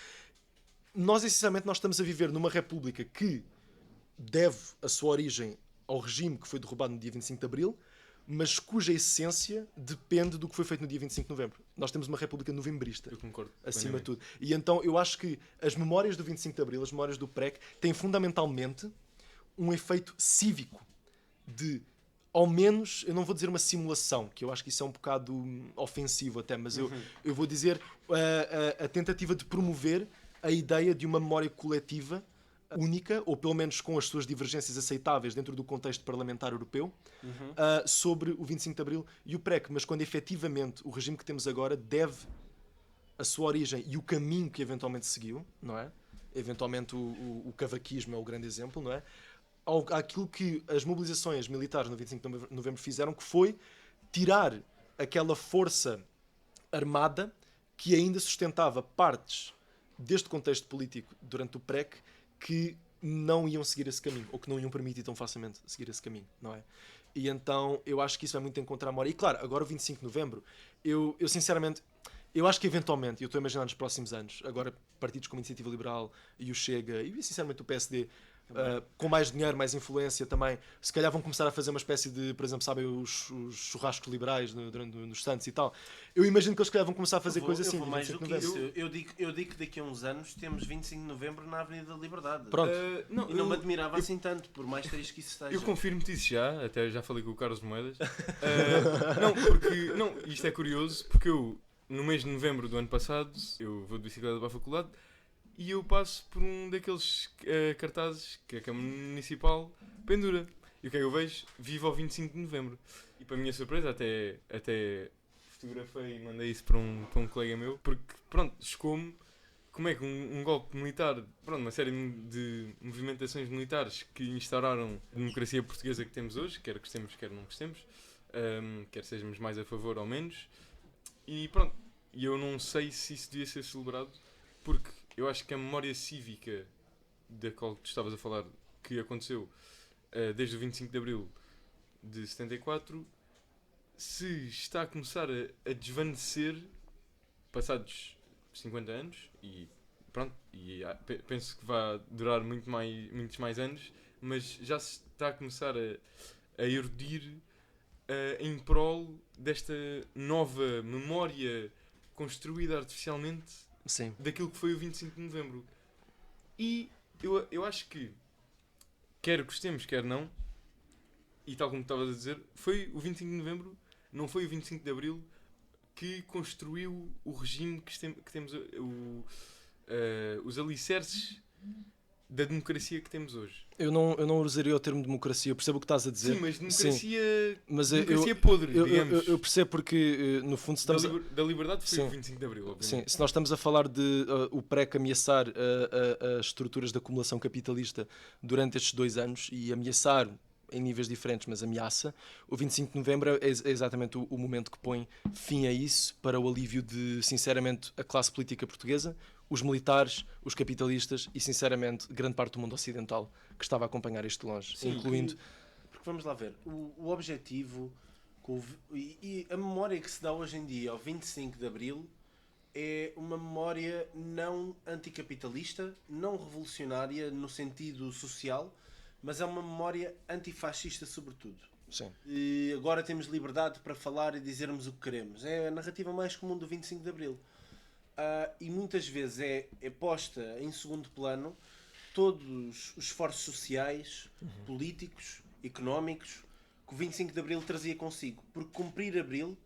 nós estamos a viver numa república que deve a sua origem ao regime que foi derrubado no dia 25 de Abril, mas cuja essência depende do que foi feito no dia 25 de Novembro. Nós temos uma república novembrista. Eu concordo. Acima de tudo. E então eu acho que as memórias do 25 de Abril, as memórias do PREC, têm fundamentalmente um efeito cívico de, ao menos, eu não vou dizer uma simulação, que eu acho que isso é um bocado ofensivo até, mas eu vou dizer a tentativa de promover a ideia de uma memória coletiva única, ou pelo menos com as suas divergências aceitáveis dentro do contexto parlamentar europeu, sobre o 25 de Abril e o PREC. Mas quando efetivamente o regime que temos agora deve a sua origem e o caminho que eventualmente seguiu, não é? Eventualmente o cavaquismo é o grande exemplo, não é? Àquilo que as mobilizações militares no 25 de Novembro fizeram, que foi tirar aquela força armada que ainda sustentava partes deste contexto político durante o PREC que não iam seguir esse caminho, ou que não iam permitir tão facilmente seguir esse caminho, não é? E então eu acho que isso vai muito encontrar a memória. E claro, agora o 25 de Novembro, eu sinceramente, eu acho que eventualmente, eu estou a imaginar nos próximos anos, agora partidos como a Iniciativa Liberal e o Chega, e sinceramente o PSD, com mais dinheiro, mais influência também, se calhar vão começar a fazer uma espécie de, por exemplo, sabem, os churrascos liberais nos Santos e tal. Eu imagino que eles se calhar vão começar a fazer coisas assim. Mais do que isso. Eu digo que daqui a uns anos temos 25 de Novembro na Avenida da Liberdade. Pronto. Não me admirava assim tanto, por mais triste que isso esteja. Eu confirmo-te isso até já falei com o Carlos Moedas. Isto é curioso, porque eu, no mês de novembro do ano passado, eu vou de bicicleta para a faculdade e eu passo por um daqueles cartazes que a Câmara Municipal pendura. E o que é que eu vejo? Viva ao 25 de novembro. E para a minha surpresa, até fotografei e mandei isso para um colega meu, porque, pronto, chocou-me como é que um golpe militar, pronto, uma série de movimentações militares que instauraram a democracia portuguesa que temos hoje, quer gostemos, quer não gostemos, quer sejamos mais a favor ou menos, e pronto, e eu não sei se isso devia ser celebrado, porque eu acho que a memória cívica da qual tu estavas a falar, que aconteceu desde o 25 de Abril de 74, se está a começar a desvanecer passados 50 anos, e pronto, e penso que vai durar muitos mais anos, mas já se está a começar a erudir em prol desta nova memória construída artificialmente. Sim. Daquilo que foi o 25 de Novembro. E eu acho que, quer gostemos, quer não, e tal como estavas a dizer, foi o 25 de Novembro, não foi o 25 de Abril que construiu o regime que temos, os alicerces da democracia que temos hoje. Eu não usaria o termo democracia, eu percebo o que estás a dizer. Sim, mas democracia, mas democracia podre, digamos. Eu percebo porque, no fundo, estamos da liberdade foi sim. o 25 de Abril, obviamente. Sim, se nós estamos a falar de o PREC ameaçar as estruturas de acumulação capitalista durante estes 2 anos e ameaçar em níveis diferentes, mas ameaça. O 25 de novembro é exatamente o momento que põe fim a isso, para o alívio de, sinceramente, a classe política portuguesa, os militares, os capitalistas e, sinceramente, grande parte do mundo ocidental que estava a acompanhar isto de longe, Sim, incluindo... Porque vamos lá ver, o objetivo e a memória que se dá hoje em dia ao 25 de Abril é uma memória não anticapitalista, não revolucionária no sentido social, mas é uma memória antifascista sobretudo. Sim. E agora temos liberdade para falar e dizermos o que queremos. É a narrativa mais comum do 25 de Abril. E muitas vezes é posta em segundo plano todos os esforços sociais, políticos, económicos que o 25 de Abril trazia consigo. Porque cumprir Abril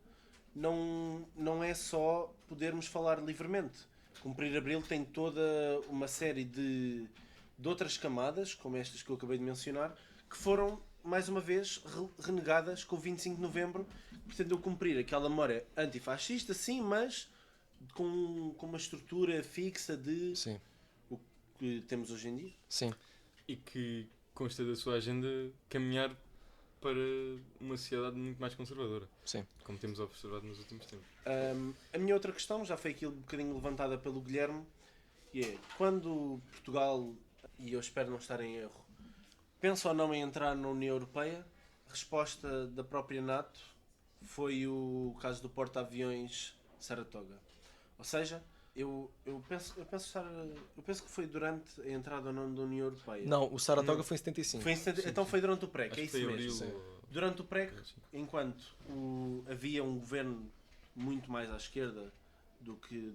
não é só podermos falar livremente. Cumprir Abril tem toda uma série de outras camadas, como estas que eu acabei de mencionar, que foram, mais uma vez, renegadas com o 25 de Novembro, que pretendeu cumprir aquela memória antifascista, sim, mas com uma estrutura fixa de Sim. o que temos hoje em dia. Sim. E que consta da sua agenda caminhar para uma sociedade muito mais conservadora, Sim. como temos observado nos últimos tempos. A minha outra questão já foi aqui um bocadinho levantada pelo Guilherme, e é, quando Portugal, e eu espero não estar em erro, pensa ou não em entrar na União Europeia, a resposta da própria NATO foi o caso do porta-aviões Saratoga. Ou seja, eu penso que foi durante a entrada ou não da União Europeia. Não, o Saratoga foi em 75. Então foi durante o PREC, é Acho que isso foi mesmo. abril Sim. ou- Durante o PREC, Sim. enquanto havia um governo muito mais à esquerda do que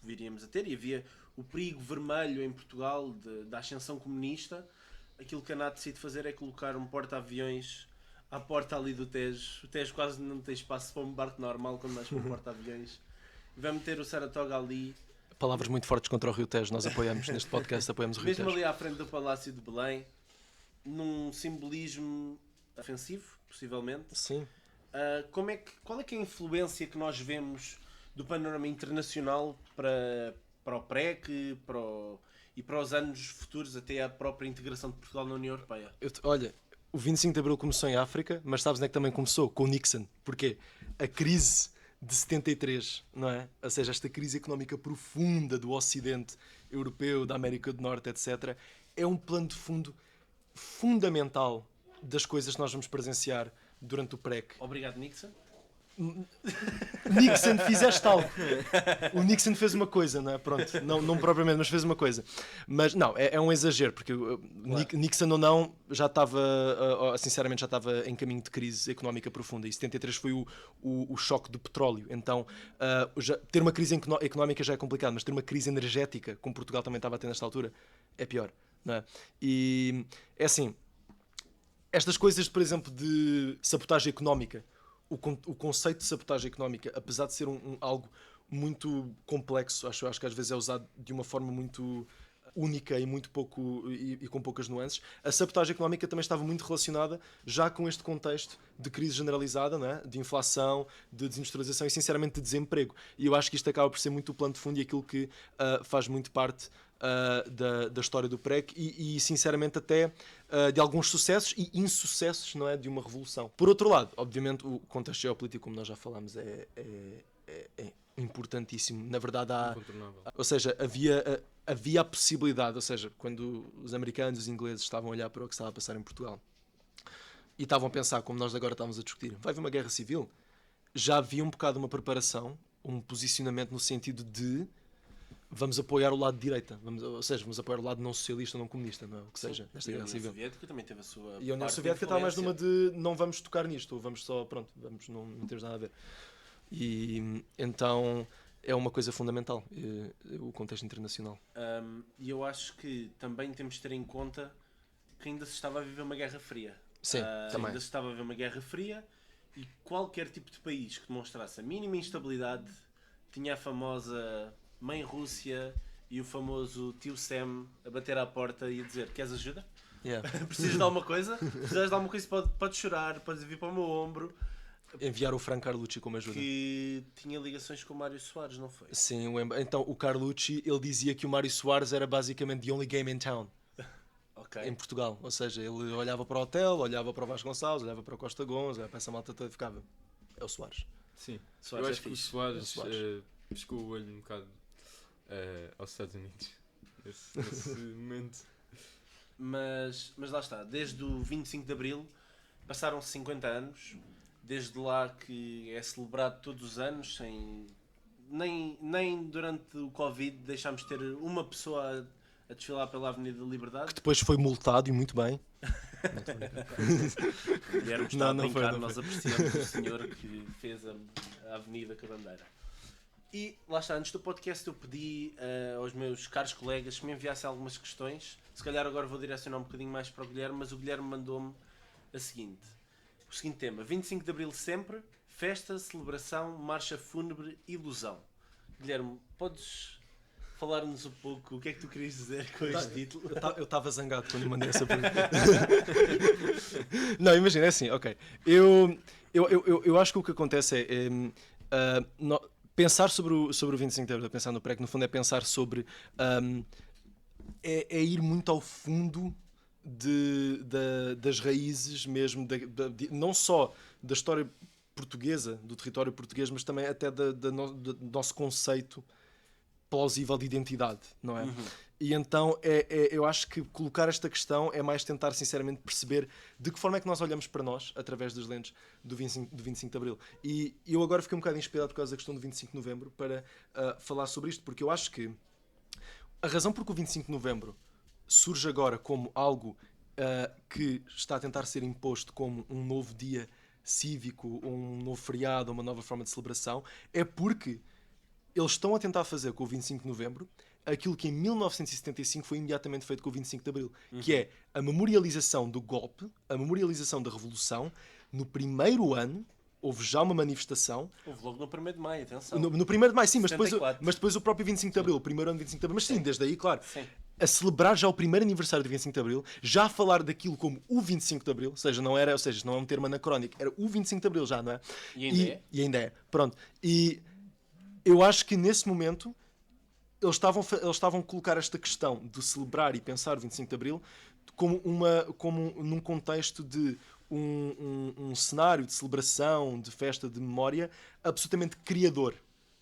viríamos a ter, e havia o perigo vermelho em Portugal da ascensão comunista, aquilo que a NATO decide fazer é colocar um porta-aviões à porta ali do Tejo. O Tejo quase não tem espaço para um barco normal quando mais para um porta-aviões. E vai meter o Saratoga ali, Palavras muito fortes contra o Rio Tejo. Nós apoiamos, neste podcast, apoiamos o Rio mesmo Tejo. ali à frente do Palácio de Belém, num simbolismo ofensivo, possivelmente. Sim. Qual é que é a influência que nós vemos do panorama internacional para o PREC e para os anos futuros, até à própria integração de Portugal na União Europeia? Olha, o 25 de Abril começou em África, mas sabes onde é que também começou? Com o Nixon. Porquê? A crise de 73, não é? Ou seja, esta crise económica profunda do Ocidente Europeu, da América do Norte, etc., é um plano de fundo fundamental das coisas que nós vamos presenciar durante o PREC. Obrigado, Nixon. Nixon, fizeste algo. O Nixon fez uma coisa, não é? Pronto, não propriamente, mas fez uma coisa. Mas não, é um exagero, porque Nixon ou não, já estava, sinceramente, já estava em caminho de crise económica profunda. E 73 foi o choque do petróleo. Então, ter uma crise económica já é complicado, mas ter uma crise energética, como Portugal também estava a ter nesta altura, é pior, não é? E é assim, estas coisas, por exemplo, de sabotagem económica. O conceito de sabotagem económica, apesar de ser algo muito complexo, acho que às vezes é usado de uma forma muito única e muito pouco e com poucas nuances. A sabotagem económica também estava muito relacionada já com este contexto de crise generalizada, não é? De inflação, de desindustrialização e sinceramente de desemprego. E eu acho que isto acaba por ser muito o plano de fundo e aquilo que faz muito parte da história do PREC e sinceramente até de alguns sucessos e insucessos, não é, de uma revolução. Por outro lado, obviamente o contexto geopolítico, como nós já falámos, é importantíssimo. Na verdade ou seja, havia a possibilidade, ou seja, quando os americanos e os ingleses estavam a olhar para o que estava a passar em Portugal e estavam a pensar, como nós agora estávamos a discutir, vai haver uma guerra civil, já havia um bocado uma preparação, um posicionamento no sentido de vamos apoiar o lado de direita, vamos apoiar o lado não socialista, não comunista, não é? O que seja, nesta guerra civil. A União Soviética também teve a sua. E a União Soviética estava mais numa de não vamos tocar nisto, ou vamos só, pronto, não temos nada a ver. E então é uma coisa fundamental, o contexto internacional. E eu acho que também temos de ter em conta que ainda se estava a viver uma guerra fria. Sim, também. Ainda se estava a viver uma guerra fria e qualquer tipo de país que demonstrasse a mínima instabilidade tinha a famosa Mãe Rússia e o famoso tio Sam a bater à porta e a dizer: queres ajuda? Yeah. Precisas de alguma coisa? Precisas de alguma coisa? Podes chorar, podes vir para o meu ombro. Enviar o Franco Carlucci como ajuda. Que tinha ligações com o Mário Soares, não foi? Sim, então o Carlucci, ele dizia que o Mário Soares era basicamente the only game in town. Ok. em Portugal. Ou seja, ele olhava para o hotel, olhava para o Vasconcelos, olhava para o Costa Gomes, olhava para essa malta toda e ficava. É o Soares. Sim. Soares Eu é acho que o fixe. Soares, O Soares. piscou o olho um bocado aos Estados Unidos. Nesse momento. Mas lá está, desde o 25 de Abril passaram-se 50 anos, desde lá que é celebrado todos os anos, sem nem durante o Covid deixámos de ter uma pessoa a desfilar pela Avenida da Liberdade. Depois foi multado e muito bem. O Guilherme está Não, a não foi, brincar, não nós foi. apreciamos o senhor que fez a Avenida com a bandeira. E lá está, antes do podcast eu pedi aos meus caros colegas que me enviassem algumas questões. Se calhar agora vou direcionar um bocadinho mais para o Guilherme, mas o Guilherme mandou-me o seguinte tema: 25 de Abril sempre, festa, celebração, marcha fúnebre, ilusão. Guilherme, podes falar-nos um pouco o que é que tu querias dizer com este título? Eu estava zangado quando mandei essa pergunta. Não, imagina, é assim, ok. Eu acho que o que acontece pensar sobre o 25 de Abril, pensar no PREC, no fundo é pensar sobre... é ir muito ao fundo das raízes mesmo, não só da história portuguesa, do território português, mas também até do nosso conceito plausível de identidade, não é? E então eu acho que colocar esta questão é mais tentar sinceramente perceber de que forma é que nós olhamos para nós através das lentes do 25 de Abril. E eu agora fiquei um bocado inspirado por causa da questão do 25 de Novembro para falar sobre isto, porque eu acho que a razão por que o 25 de Novembro surge agora como algo que está a tentar ser imposto como um novo dia cívico, um novo feriado, uma nova forma de celebração, é porque eles estão a tentar fazer com o 25 de Novembro aquilo que em 1975 foi imediatamente feito com o 25 de Abril, que é a memorialização do golpe, a memorialização da Revolução. No primeiro ano houve já uma manifestação. Houve logo no 1º de Maio, atenção. No 1º de Maio, sim, mas74. depois o próprio 25 de Abril, o primeiro ano de 25 de Abril, mas sim, desde aí, claro. Sim. A celebrar já o primeiro aniversário do 25 de Abril, já a falar daquilo como o 25 de Abril, ou seja, não é um termo anacrónico, era o 25 de Abril já, não é? E ainda é. Pronto. E eu acho que nesse momento eles estavam a colocar esta questão de celebrar e pensar o 25 de Abril como num contexto de um cenário de celebração, de festa, de memória absolutamente criador,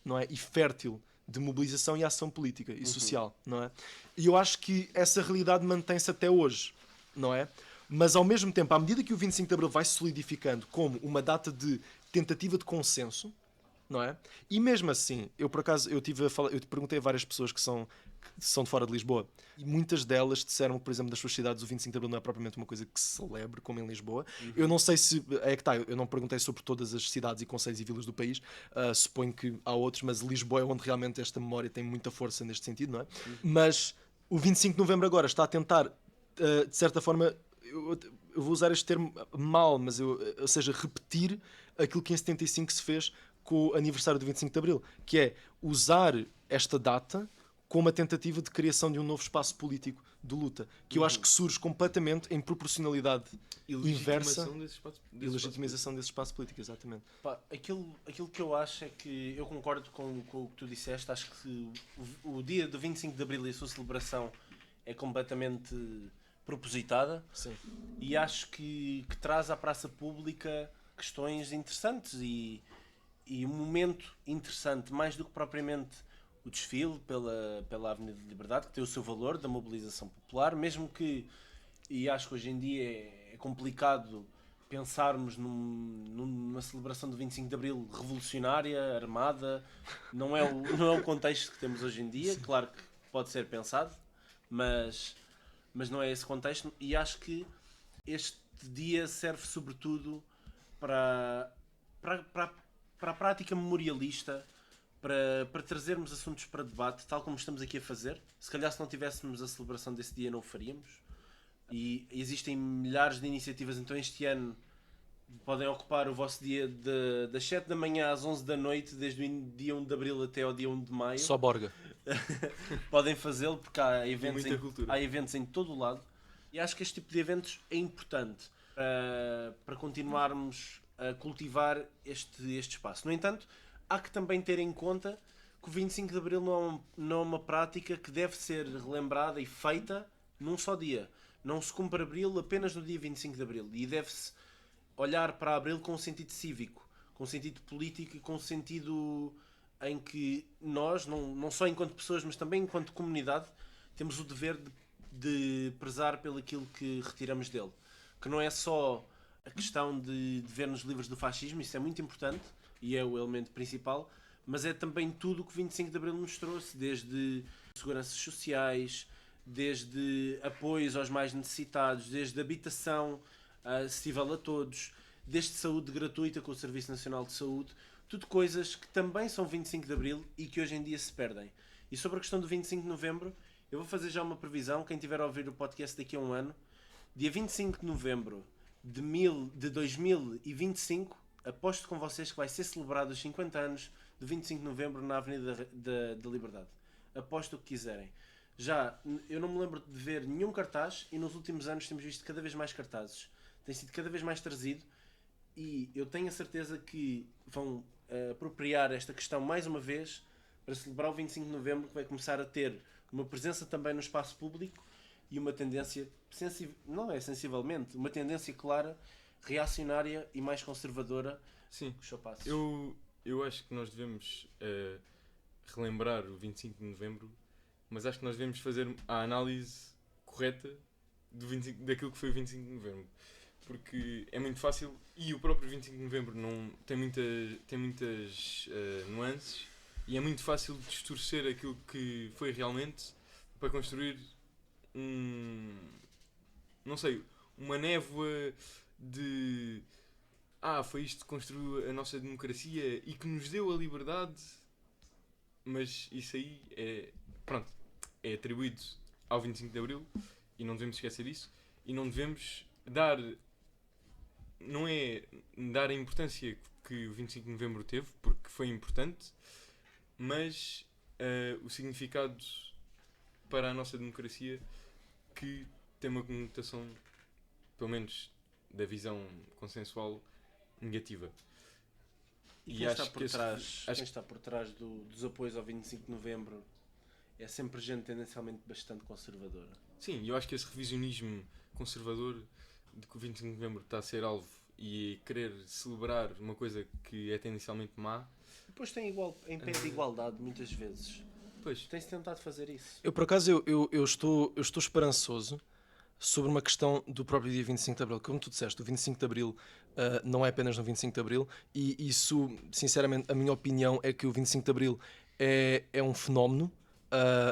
não é? E fértil de mobilização e ação política e social, não é? E eu acho que essa realidade mantém-se até hoje, não é? Mas ao mesmo tempo, à medida que o 25 de Abril vai se solidificando como uma data de tentativa de consenso, não é? E mesmo assim, eu por acaso eu te perguntei a várias pessoas que são de fora de Lisboa e muitas delas disseram que, por exemplo, das suas cidades o 25 de Abril não é propriamente uma coisa que se celebre como em Lisboa. Eu não sei se é que tá, eu não perguntei sobre todas as cidades e concelhos e vilas do país, suponho que há outros, mas Lisboa é onde realmente esta memória tem muita força neste sentido, não é? Mas o 25 de Novembro agora está a tentar, de certa forma, eu vou usar este termo mal, mas ou seja, repetir aquilo que em 75 se fez com o aniversário do 25 de Abril, que é usar esta data como uma tentativa de criação de um novo espaço político de luta, que eu acho que surge completamente em proporcionalidade inversa e legitimização desse espaço político, exatamente. Pá, aquilo que eu acho é que eu concordo com o que tu disseste. Acho que o dia do 25 de Abril e a sua celebração é completamente propositada. Sim. E acho que traz à praça pública questões interessantes e um momento interessante, mais do que propriamente o desfile pela Avenida de Liberdade, que tem o seu valor da mobilização popular, mesmo que, e acho que hoje em dia é complicado pensarmos numa celebração do 25 de Abril revolucionária, armada, não é o contexto que temos hoje em dia. Claro que pode ser pensado, mas não é esse contexto, e acho que este dia serve sobretudo para a prática memorialista, para trazermos assuntos para debate, tal como estamos aqui a fazer. Se calhar se não tivéssemos a celebração desse dia não o faríamos. E existem milhares de iniciativas, então este ano podem ocupar o vosso dia das 7 da manhã às 11 da noite, desde o dia 1 de Abril até ao dia 1 de Maio. Só Borga. Podem fazê-lo porque há eventos em todo o lado. E acho que este tipo de eventos é importante para continuarmos a cultivar este espaço. No entanto, há que também ter em conta que o 25 de Abril não é uma prática que deve ser relembrada e feita num só dia. não se cumpre Abril apenas no dia 25 de Abril. E deve-se olhar para Abril com um sentido cívico, com um sentido político e com um sentido em que nós, não só enquanto pessoas, mas também enquanto comunidade, temos o dever de prezar pelo aquilo que retiramos dele. Que não é só a questão de ver-nos livres do fascismo, isso é muito importante e é o elemento principal, mas é também tudo o que o 25 de Abril nos trouxe, desde seguranças sociais, desde apoios aos mais necessitados, desde habitação acessível a todos, desde saúde gratuita com o Serviço Nacional de Saúde, tudo coisas que também são 25 de Abril e que hoje em dia se perdem. E sobre a questão do 25 de Novembro, eu vou fazer já uma previsão, quem tiver a ouvir o podcast daqui a um ano, dia 25 de Novembro de 2025, aposto com vocês que vai ser celebrado os 50 anos do 25 de Novembro na Avenida da Liberdade. Aposto o que quiserem. Já, eu não me lembro de ver nenhum cartaz e nos últimos anos temos visto cada vez mais cartazes. Tem sido cada vez mais trazido e eu tenho a certeza que vão apropriar esta questão mais uma vez para celebrar o 25 de Novembro, que vai começar a ter uma presença também no espaço público e uma tendência, não é sensivelmente, uma tendência clara, reacionária e mais conservadora. Sim, os chopassos. eu acho que nós devemos relembrar o 25 de Novembro, mas acho que nós devemos fazer a análise correta daquilo que foi o 25 de Novembro. Porque é muito fácil e o próprio 25 de Novembro não, tem muitas nuances e é muito fácil distorcer aquilo que foi realmente para construir uma névoa de foi isto que construiu a nossa democracia e que nos deu a liberdade, mas isso aí é atribuído ao 25 de Abril e não devemos esquecer disso e não devemos dar a importância que o 25 de Novembro teve, porque foi importante, mas o significado para a nossa democracia que tem uma conotação, pelo menos da visão consensual, negativa. E quem está por trás dos apoios ao 25 de Novembro é sempre gente tendencialmente bastante conservadora. Sim, eu acho que esse revisionismo conservador de que o 25 de Novembro está a ser alvo e querer celebrar uma coisa que é tendencialmente má. Depois tem em pé de igualdade, muitas vezes. Pois. Tem-se tentado fazer isso. Eu, por acaso, eu estou esperançoso sobre uma questão do próprio dia 25 de Abril. Como tu disseste, o 25 de Abril não é apenas no 25 de Abril e isso, sinceramente, a minha opinião é que o 25 de Abril é um fenómeno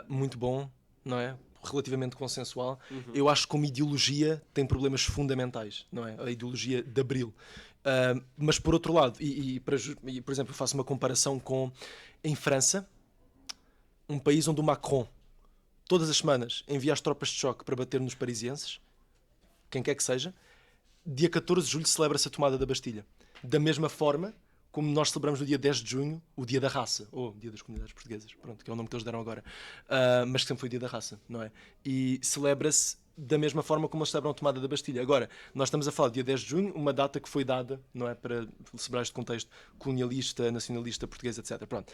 muito bom, não é? Relativamente consensual. Eu acho que como ideologia tem problemas fundamentais, não é? A ideologia de Abril. Mas por outro lado, por exemplo, eu faço uma comparação com em França, um país onde o Macron todas as semanas envia as tropas de choque para bater nos parisienses, quem quer que seja. Dia 14 de julho celebra-se a tomada da Bastilha. Da mesma forma como nós celebramos no dia 10 de junho o Dia da Raça, ou Dia das Comunidades Portuguesas, pronto, que é o nome que eles deram agora, mas que sempre foi o Dia da Raça, não é? E celebra-se da mesma forma como eles celebram a tomada da Bastilha. Agora, nós estamos a falar do dia 10 de junho, uma data que foi dada, não é, para celebrar este contexto colonialista, nacionalista, português, etc. Pronto.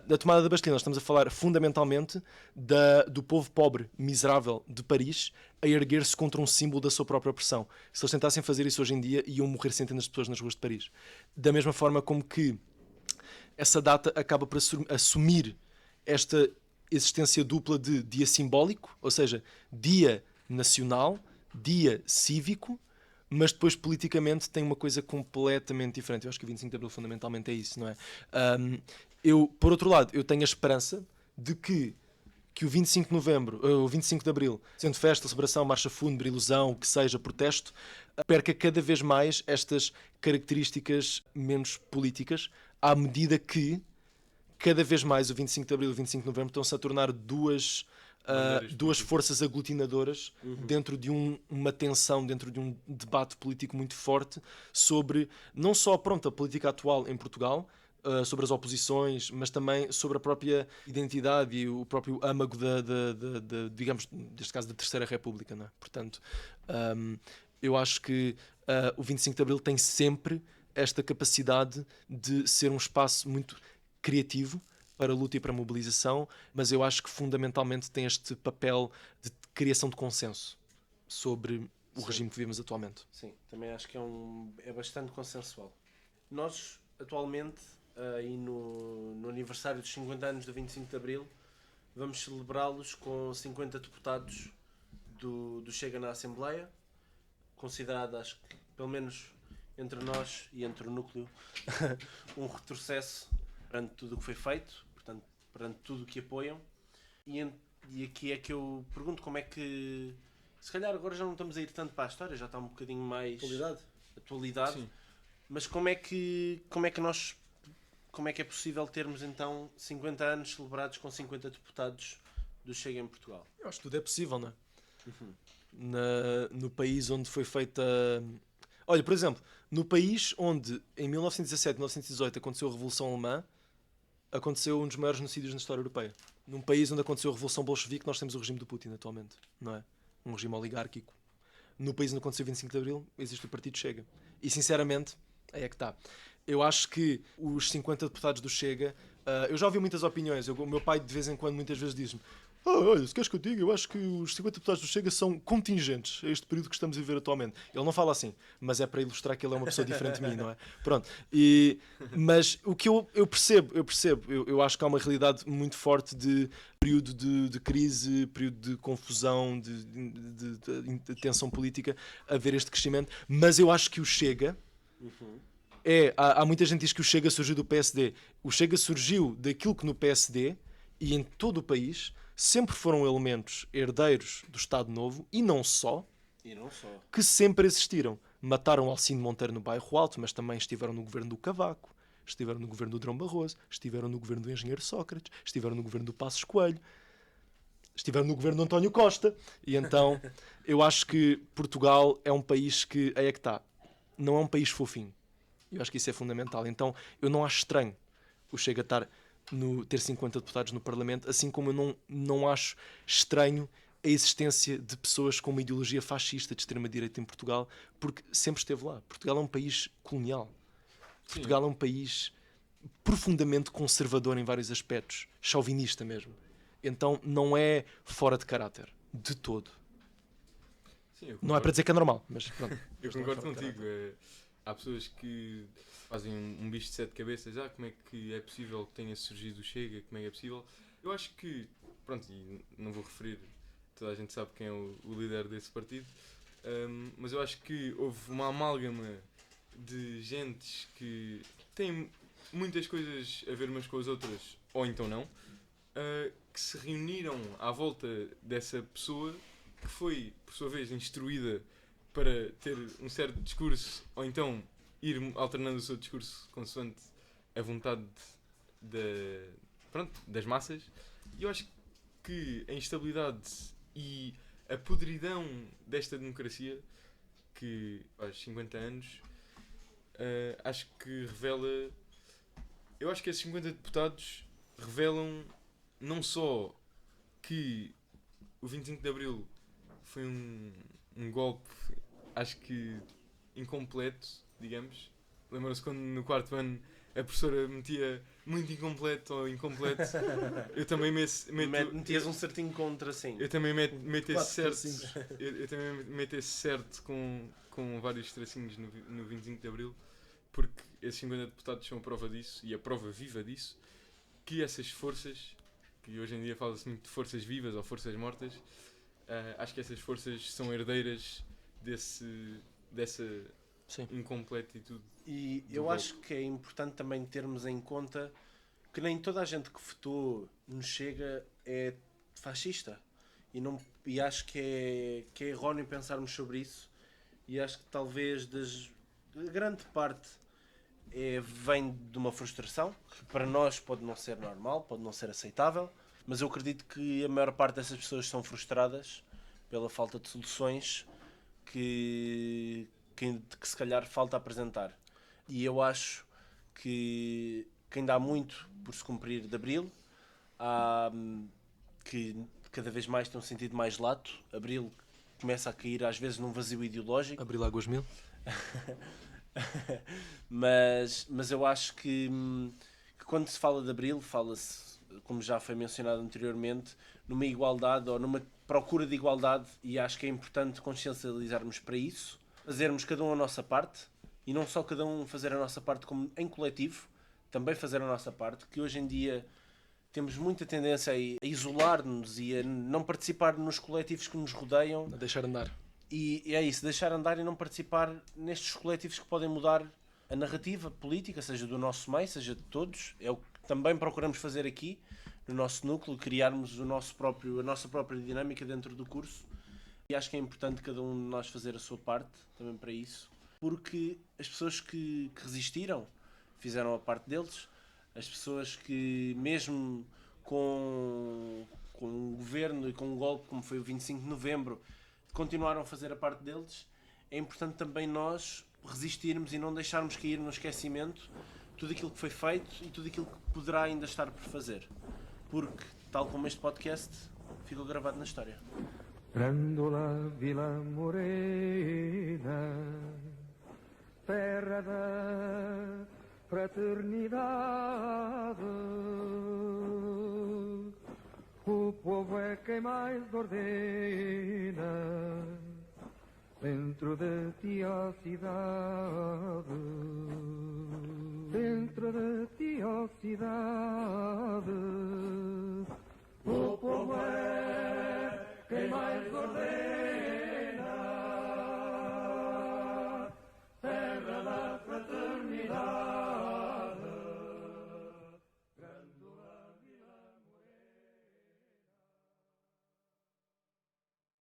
Da tomada da Bastilha, nós estamos a falar fundamentalmente do povo pobre, miserável de Paris, a erguer-se contra um símbolo da sua própria opressão. Se eles tentassem fazer isso hoje em dia, iam morrer centenas de pessoas nas ruas de Paris. Da mesma forma como que essa data acaba por assumir esta existência dupla de dia simbólico, ou seja, dia nacional, dia cívico, mas depois politicamente tem uma coisa completamente diferente. Eu acho que o 25 de Abril fundamentalmente é isso, não é? Por outro lado, eu tenho a esperança de que o 25 de Novembro, o 25 de Abril, sendo festa, celebração, marcha fúnebre, ilusão, o que seja, protesto, perca cada vez mais estas características menos políticas, à medida que cada vez mais o 25 de Abril e o 25 de Novembro estão-se a tornar duas forças aglutinadoras dentro de uma tensão, dentro de um debate político muito forte sobre, não só a política atual em Portugal, sobre as oposições, mas também sobre a própria identidade e o próprio âmago digamos, neste caso, da Terceira República, não é? Portanto, eu acho que o 25 de Abril tem sempre esta capacidade de ser um espaço muito criativo para a luta e para a mobilização, mas eu acho que fundamentalmente tem este papel de criação de consenso. sobre o Sim. regime que vivemos atualmente. Sim, também acho que é bastante consensual. Nós, atualmente, aí no aniversário dos 50 anos do 25 de Abril, vamos celebrá-los com 50 deputados do Chega na Assembleia, considerado, acho que, pelo menos entre nós e entre o núcleo, um retrocesso perante tudo o que foi feito, portanto, perante tudo o que apoiam. E aqui é que eu pergunto como é que... Se calhar agora já não estamos a ir tanto para a história, já está um bocadinho mais... Atualidade. Sim. Mas como é que é possível termos então 50 anos celebrados com 50 deputados do Chega em Portugal? Eu acho que tudo é possível, não é? No país onde foi feita... Olha, por exemplo, no país onde em 1917 e 1918 aconteceu a Revolução Alemã, aconteceu um dos maiores genocídios na história europeia. Num país onde aconteceu a Revolução Bolchevique, nós temos o regime do Putin atualmente, não é? Um regime oligárquico. No país onde aconteceu o 25 de Abril, existe o Partido Chega. E, sinceramente, aí é que está. Eu acho que os 50 deputados do Chega... eu já ouvi muitas opiniões. O meu pai, de vez em quando, muitas vezes diz-me: olha, se queres que eu diga, eu acho que os 50 deputados do Chega são contingentes a este período que estamos a viver atualmente. Ele não fala assim, mas é para ilustrar que ele é uma pessoa diferente de mim, não é? Pronto. Mas o que eu percebo, eu acho que há uma realidade muito forte de período de crise, período de confusão, de tensão política, a ver este crescimento, mas eu acho que o Chega... Há muita gente que diz que o Chega surgiu do PSD. O Chega surgiu daquilo que no PSD e em todo o país sempre foram elementos herdeiros do Estado Novo e não só, que sempre existiram. Mataram Alcino Monteiro no Bairro Alto, mas também estiveram no governo do Cavaco, estiveram no governo do Drão Barroso, estiveram no governo do Engenheiro Sócrates, estiveram no governo do Passos Coelho, estiveram no governo do António Costa. E então eu acho que Portugal é um país que, aí é que está, não é um país fofinho. Eu acho que isso é fundamental. Então eu não acho estranho o Chega ter 50 deputados no Parlamento, assim como eu não acho estranho a existência de pessoas com uma ideologia fascista de extrema-direita em Portugal, porque sempre esteve lá. Portugal é um país colonial. Sim. Portugal é um país profundamente conservador em vários aspectos, chauvinista mesmo. Então não é fora de caráter, de todo. Sim, não é para dizer que é normal, mas pronto. Eu concordo contigo. Há pessoas que fazem um bicho de 7 cabeças. Como é que é possível que tenha surgido o Chega? Como é que é possível? Eu acho que, pronto, e não vou referir, toda a gente sabe quem é o líder desse partido, mas eu acho que houve uma amálgama de gentes que têm muitas coisas a ver umas com as outras, ou então não, que se reuniram à volta dessa pessoa que foi, por sua vez, instruída para ter um certo discurso, ou então ir alternando o seu discurso consoante a vontade das massas. E eu acho que a instabilidade e a podridão desta democracia, que faz 50 anos, acho que revela... Eu acho que esses 50 deputados revelam não só que o 25 de Abril foi um golpe, acho que incompleto, digamos. Lembram-se quando no 4º ano a professora metia muito incompleto ou incompleto? Eu também metias um certinho contra, sim. Eu também meto esse certo. Eu também meto esse certo com vários tracinhos no 25 de Abril, porque esses 50 deputados são a prova disso, e a prova viva disso, que essas forças, que hoje em dia fala-se muito de forças vivas ou forças mortas, acho que essas forças são herdeiras dessa incompletitude. E eu acho que é importante também termos em conta que nem toda a gente que votou no Chega é fascista. E acho que é erróneo pensarmos sobre isso. E acho que talvez grande parte vem de uma frustração, que para nós pode não ser normal, pode não ser aceitável, mas eu acredito que a maior parte dessas pessoas são frustradas pela falta de soluções que se calhar falta apresentar. E eu acho que ainda há muito por se cumprir de Abril, que cada vez mais tem um sentido mais lato. Abril começa a cair às vezes num vazio ideológico. Abril Águas Mil. mas eu acho que quando se fala de Abril, fala-se como já foi mencionado anteriormente, numa igualdade ou numa procura de igualdade, e acho que é importante consciencializarmos para isso, fazermos cada um a nossa parte, e não só cada um fazer a nossa parte como em coletivo, também fazer a nossa parte, que hoje em dia temos muita tendência a isolar-nos e a não participar nos coletivos que nos rodeiam. A deixar andar. E é isso, deixar andar e não participar nestes coletivos que podem mudar a narrativa política, seja do nosso meio, seja de todos. É o que também procuramos fazer aqui, no nosso núcleo, criarmos a nossa própria dinâmica dentro do curso. E acho que é importante cada um de nós fazer a sua parte também para isso, porque as pessoas que resistiram fizeram a parte deles, as pessoas que mesmo com um governo e com um golpe como foi o 25 de novembro continuaram a fazer a parte deles, é importante também nós resistirmos e não deixarmos cair no esquecimento tudo aquilo que foi feito e tudo aquilo que poderá ainda estar por fazer, porque tal como este podcast ficou gravado na história. Grândola Vila Morena, terra da fraternidade, o povo é quem mais ordena dentro de ti a cidade, dentro de ti a cidade, o povo é quem mais ordena